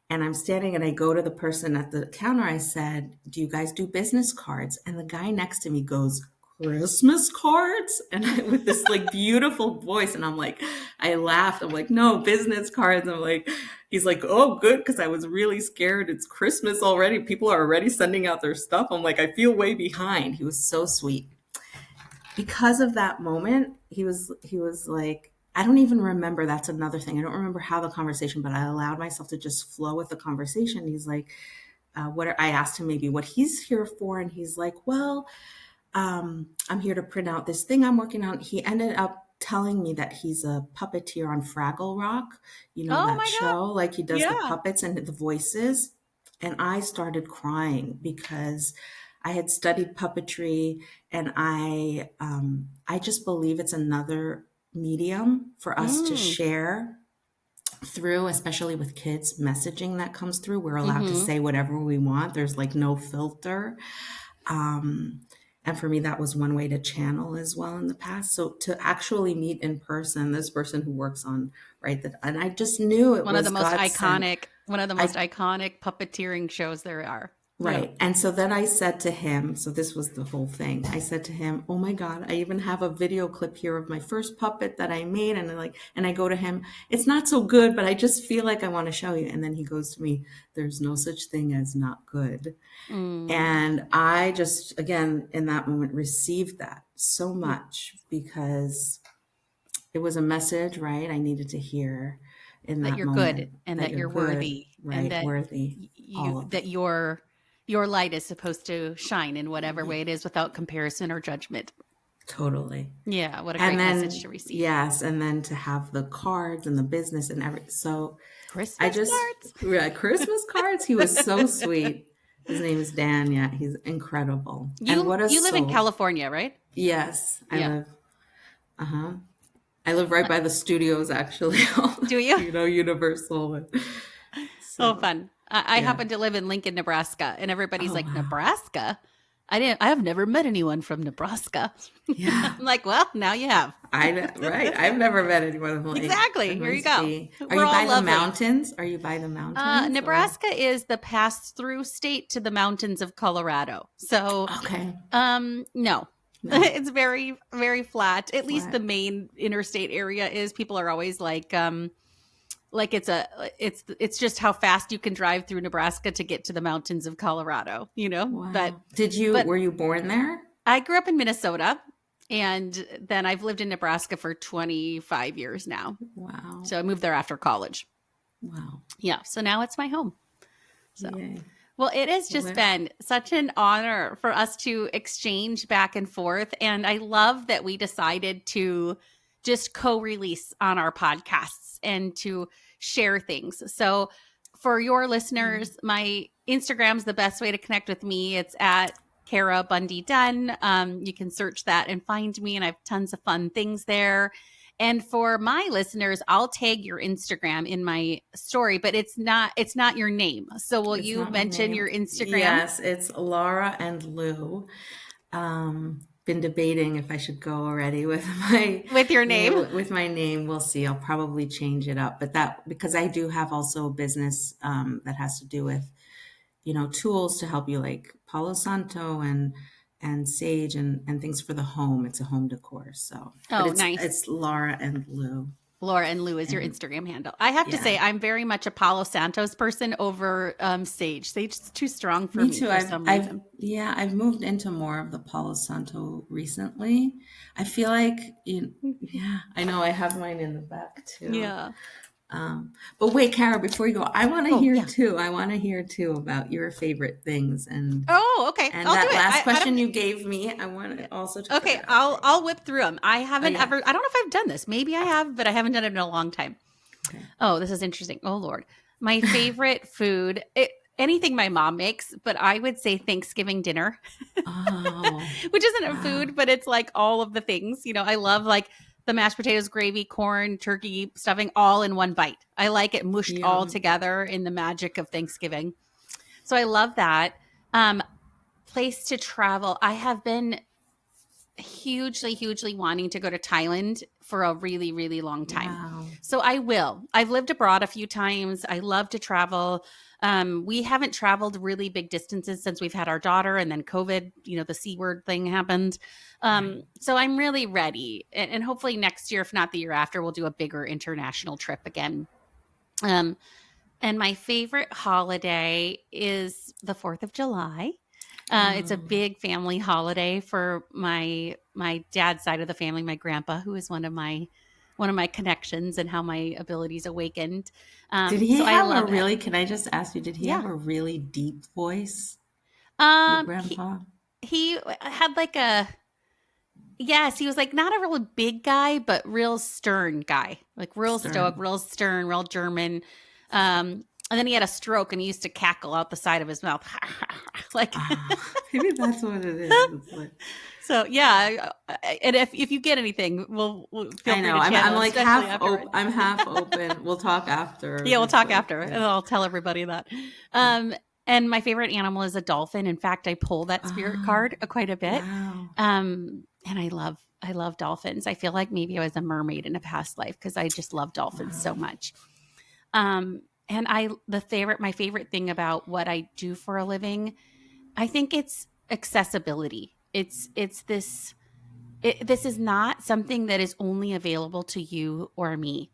Speaker 2: and I'm standing, and I go to the person at the counter. I said, do you guys do business cards? And the guy next to me goes, Christmas cards? And with this like beautiful voice. And I'm like, I laughed. I'm like, no, business cards. I'm like, he's like, oh, good. Because I was really scared. It's Christmas already. People are already sending out their stuff. I'm like, I feel way behind. He was so sweet. Because of that moment, he was like, I don't even remember. That's another thing. I don't remember how the conversation, but I allowed myself to just flow with the conversation. He's like, I asked him maybe what he's here for, and he's like, well, I'm here to print out this thing I'm working on. He ended up telling me that he's a puppeteer on Fraggle Rock,
Speaker 1: Oh
Speaker 2: that
Speaker 1: my God.
Speaker 2: show, like he does the
Speaker 1: Yeah.
Speaker 2: puppets and the voices. And I started crying because I had studied puppetry, and I just believe it's another medium for us to
Speaker 1: Mm.
Speaker 2: share through, especially with kids, messaging that comes through. We're allowed to
Speaker 1: Mm-hmm.
Speaker 2: say whatever we want. There's like no filter. Um, and for me, that was one way to channel as well in the past. So to actually meet in person, this person who works on, right, that, and I just knew it was God sent.
Speaker 1: One of the most
Speaker 2: I
Speaker 1: iconic puppeteering shows there are. Yeah.
Speaker 2: Right. And so then I said to him, so this was the whole thing. I said to him, "Oh my God, I even have a video clip here of my first puppet that I made." And I go to him, "It's not so good, but I just feel like I want to show you." And then he goes to me, "There's no such thing as not good."
Speaker 1: Mm.
Speaker 2: And I just, again, in that moment, received that so
Speaker 1: Yeah.
Speaker 2: much because it was a message, right? I needed to hear in
Speaker 1: That
Speaker 2: that
Speaker 1: you're good
Speaker 2: moment
Speaker 1: and
Speaker 2: that
Speaker 1: that
Speaker 2: you're
Speaker 1: you're
Speaker 2: good,
Speaker 1: worthy and
Speaker 2: right?
Speaker 1: that
Speaker 2: Worthy, all of it.
Speaker 1: your light is supposed to shine in whatever
Speaker 2: Yeah,
Speaker 1: way it is without comparison or judgment.
Speaker 2: totally.
Speaker 1: Yeah, what a
Speaker 2: And
Speaker 1: great message
Speaker 2: then,
Speaker 1: to receive.
Speaker 2: yes, and then to have the cards and the business and everything. So I
Speaker 1: Christmas
Speaker 2: just,
Speaker 1: cards.
Speaker 2: yeah, Christmas cards. He was so sweet. His name is Dan. Yeah, he's incredible. And what a
Speaker 1: You live in
Speaker 2: soul.
Speaker 1: California, right?
Speaker 2: Yes, I
Speaker 1: Yeah.
Speaker 2: live. Uh huh. I live right by the studios, actually.
Speaker 1: Do you?
Speaker 2: Universal.
Speaker 1: Oh,
Speaker 2: So
Speaker 1: fun. I
Speaker 2: yeah.
Speaker 1: happen to live in Lincoln, Nebraska, and everybody's
Speaker 2: Oh
Speaker 1: like,
Speaker 2: wow.
Speaker 1: Nebraska? I've never met anyone from Nebraska. I'm
Speaker 2: Yeah.
Speaker 1: like, well, now you have.
Speaker 2: I know, right. I've never met anyone. I'm like,
Speaker 1: Exactly.
Speaker 2: it
Speaker 1: Here you
Speaker 2: must
Speaker 1: go.
Speaker 2: be. Are
Speaker 1: We're
Speaker 2: you
Speaker 1: all
Speaker 2: by the
Speaker 1: lovely.
Speaker 2: mountains? Are you by the mountains or?
Speaker 1: Nebraska is the pass-through state to the mountains of Colorado. So,
Speaker 2: Okay.
Speaker 1: no.
Speaker 2: No.
Speaker 1: It's very, very flat. At least the
Speaker 2: Flat.
Speaker 1: main interstate area is. People are always like it's just how fast you can drive through Nebraska to get to the mountains of Colorado, you know?
Speaker 2: Wow.
Speaker 1: But
Speaker 2: Were you born there?
Speaker 1: I grew up in Minnesota and then I've lived in Nebraska for 25 years now.
Speaker 2: Wow.
Speaker 1: So I moved there after college.
Speaker 2: Wow.
Speaker 1: Yeah, so now it's my home. So,
Speaker 2: Yay.
Speaker 1: well, it has
Speaker 2: Well,
Speaker 1: just been such an honor for us to exchange back and forth. And I love that we decided to just co release on our podcasts and to share things. So, for your listeners, my Instagram's the best way to connect with me. It's at Kara Bunde-Dunn. You can search that and find me, and I have tons of fun things there. And for my listeners, I'll tag your Instagram in my story, but it's not your name. So will
Speaker 2: it's
Speaker 1: you
Speaker 2: not my
Speaker 1: mention
Speaker 2: name.
Speaker 1: your Instagram
Speaker 2: Yes, it's Laura and Lou. Been debating if I should go already with my
Speaker 1: with your name?
Speaker 2: name. With my name, we'll see. I'll probably change it up, but that because I do have also a business that has to do with tools to help you like Palo Santo and sage and things for the home. It's a home decor. So, but
Speaker 1: Oh,
Speaker 2: it's
Speaker 1: nice.
Speaker 2: it's Laura and Lou,
Speaker 1: Laura and Lou is your
Speaker 2: and
Speaker 1: Instagram handle. I have to
Speaker 2: yeah.
Speaker 1: say, I'm very much a Palo Santos person over Sage. Sage is too strong for
Speaker 2: Me
Speaker 1: me
Speaker 2: too.
Speaker 1: for
Speaker 2: I've
Speaker 1: some
Speaker 2: I've
Speaker 1: reason.
Speaker 2: yeah, I've moved into more of the Palo Santo recently. I feel like yeah, I know I have mine in the back too.
Speaker 1: Yeah.
Speaker 2: But wait, Kara, before you go, I want to
Speaker 1: Oh,
Speaker 2: hear
Speaker 1: yeah.
Speaker 2: too. I want to hear too about your favorite things
Speaker 1: Oh, okay.
Speaker 2: and
Speaker 1: I'll do
Speaker 2: that
Speaker 1: it.
Speaker 2: last
Speaker 1: I
Speaker 2: question
Speaker 1: don't.
Speaker 2: you gave me. I want to also to put
Speaker 1: Okay,
Speaker 2: it out
Speaker 1: I'll
Speaker 2: there.
Speaker 1: I'll whip through them. I
Speaker 2: Oh
Speaker 1: haven't
Speaker 2: yeah.
Speaker 1: ever. I don't know if I've done this. Maybe I have, but I haven't done it in a long time.
Speaker 2: Okay.
Speaker 1: Oh, this is interesting. Oh Lord, my favorite food. Anything my mom makes, but I would say Thanksgiving dinner,
Speaker 2: Oh,
Speaker 1: which isn't a
Speaker 2: wow.
Speaker 1: food, but it's like all of the things. I love like the mashed potatoes, gravy, corn, turkey, stuffing, all in one bite. I like it mushed all
Speaker 2: Yum.
Speaker 1: together in the magic of Thanksgiving. So I love that. Um, Place to travel. I have been hugely, hugely wanting to go to Thailand for a really, really long time.
Speaker 2: Wow.
Speaker 1: So I will. I've lived abroad a few times. I love to travel. We haven't traveled really big distances since we've had our daughter, and then COVID, the C word thing happened.
Speaker 2: Right.
Speaker 1: So I'm really ready. And hopefully next year, if not the year after, we'll do a bigger international trip again. Um, and my favorite holiday is the 4th of July. It's a
Speaker 2: Oh,
Speaker 1: big family holiday for my dad's side of the family, my grandpa, who is one of my connections and how my abilities awakened.
Speaker 2: did
Speaker 1: So
Speaker 2: he
Speaker 1: I
Speaker 2: have a
Speaker 1: love it.
Speaker 2: really, can I just ask you, did he have
Speaker 1: Yeah.
Speaker 2: a really deep voice, your
Speaker 1: Um, he
Speaker 2: grandpa?
Speaker 1: he had like a yes, he was like not a real big guy, but real stern guy, like real stoic,
Speaker 2: Stern.
Speaker 1: real stern, real German. And then he had a stroke and he used to cackle out the side of his mouth, like
Speaker 2: Maybe that's what it is. It's like,
Speaker 1: so. Yeah, And if you get anything, we'll feel
Speaker 2: I
Speaker 1: free
Speaker 2: know.
Speaker 1: to
Speaker 2: I'm
Speaker 1: channel,
Speaker 2: like
Speaker 1: especially afterward.
Speaker 2: I'm half open. We'll talk after.
Speaker 1: Yeah, we'll
Speaker 2: Just
Speaker 1: talk
Speaker 2: like,
Speaker 1: after,
Speaker 2: yeah.
Speaker 1: and I'll tell everybody that. Um, and my favorite animal is a dolphin. In fact, I pull that spirit
Speaker 2: Oh,
Speaker 1: card quite a bit.
Speaker 2: wow.
Speaker 1: And I love dolphins. I feel like maybe I was a mermaid in a past life because I just love dolphins so
Speaker 2: Wow.
Speaker 1: much. And my favorite thing about what I do for a living, I think it's accessibility. This is not something that is only available to you or me.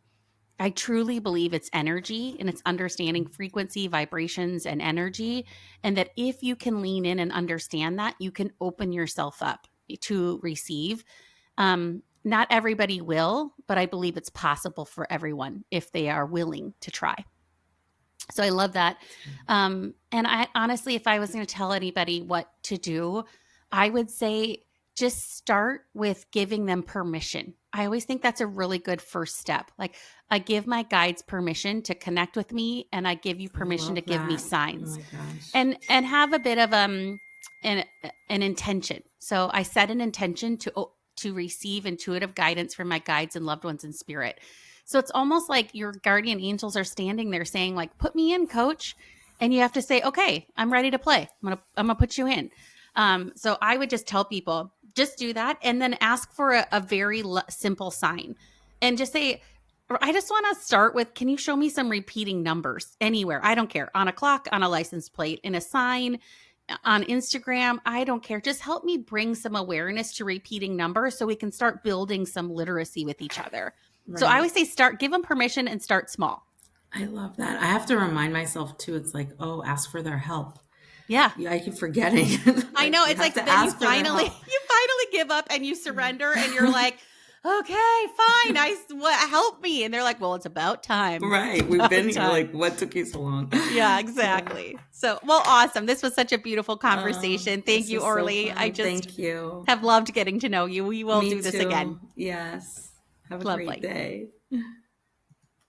Speaker 1: I truly believe it's energy and it's understanding frequency, vibrations, and energy. And that if you can lean in and understand that, you can open yourself up to receive. Not everybody will, but I believe it's possible for everyone if they are willing to try. So I love that. And I honestly, if I was going to tell anybody what to do, I would say just start with giving them permission. I always think that's a really good first step. Like, I give my guides permission to connect with me, and I give you
Speaker 2: I
Speaker 1: permission to
Speaker 2: love
Speaker 1: give me
Speaker 2: that. Oh
Speaker 1: signs,
Speaker 2: my gosh.
Speaker 1: and have a bit of an an intention. So I set an intention to receive intuitive guidance from my guides and loved ones in spirit. So it's almost like your guardian angels are standing there saying, like, put me in, coach. And you have to say, okay, I'm ready to play. I'm gonna put you in. So I would just tell people, just do that, and then ask for a very simple sign, and just say, I just want to start with, can you show me some repeating numbers anywhere? I don't care. On a clock, on a license plate, in a sign, on Instagram. I don't care. Just help me bring some awareness to repeating numbers so we can start building some literacy with each other. So I
Speaker 2: Right.
Speaker 1: always say give them permission and start small.
Speaker 2: I love that. I have to remind myself too. It's like, oh, ask for their help.
Speaker 1: Yeah.
Speaker 2: Yeah, I keep forgetting.
Speaker 1: I
Speaker 2: Like,
Speaker 1: know.
Speaker 2: you
Speaker 1: It's
Speaker 2: have
Speaker 1: like
Speaker 2: to
Speaker 1: then you
Speaker 2: ask for their
Speaker 1: finally
Speaker 2: help.
Speaker 1: you finally give up and you surrender and you're like, okay, fine. Help me. And they're like, well, it's about time.
Speaker 2: Right.
Speaker 1: It's
Speaker 2: We've been
Speaker 1: about
Speaker 2: here.
Speaker 1: time.
Speaker 2: Like, what took you so long?
Speaker 1: Yeah,
Speaker 2: Yeah.
Speaker 1: exactly. So, well, awesome. This was such a beautiful
Speaker 2: Oh,
Speaker 1: conversation. Thank
Speaker 2: this
Speaker 1: you,
Speaker 2: was so
Speaker 1: Orly. I
Speaker 2: fun.
Speaker 1: just
Speaker 2: Thank you.
Speaker 1: have loved getting to know you. We will
Speaker 2: Me
Speaker 1: do this again.
Speaker 2: too. Yes. Have a great
Speaker 1: Lovely.
Speaker 2: day.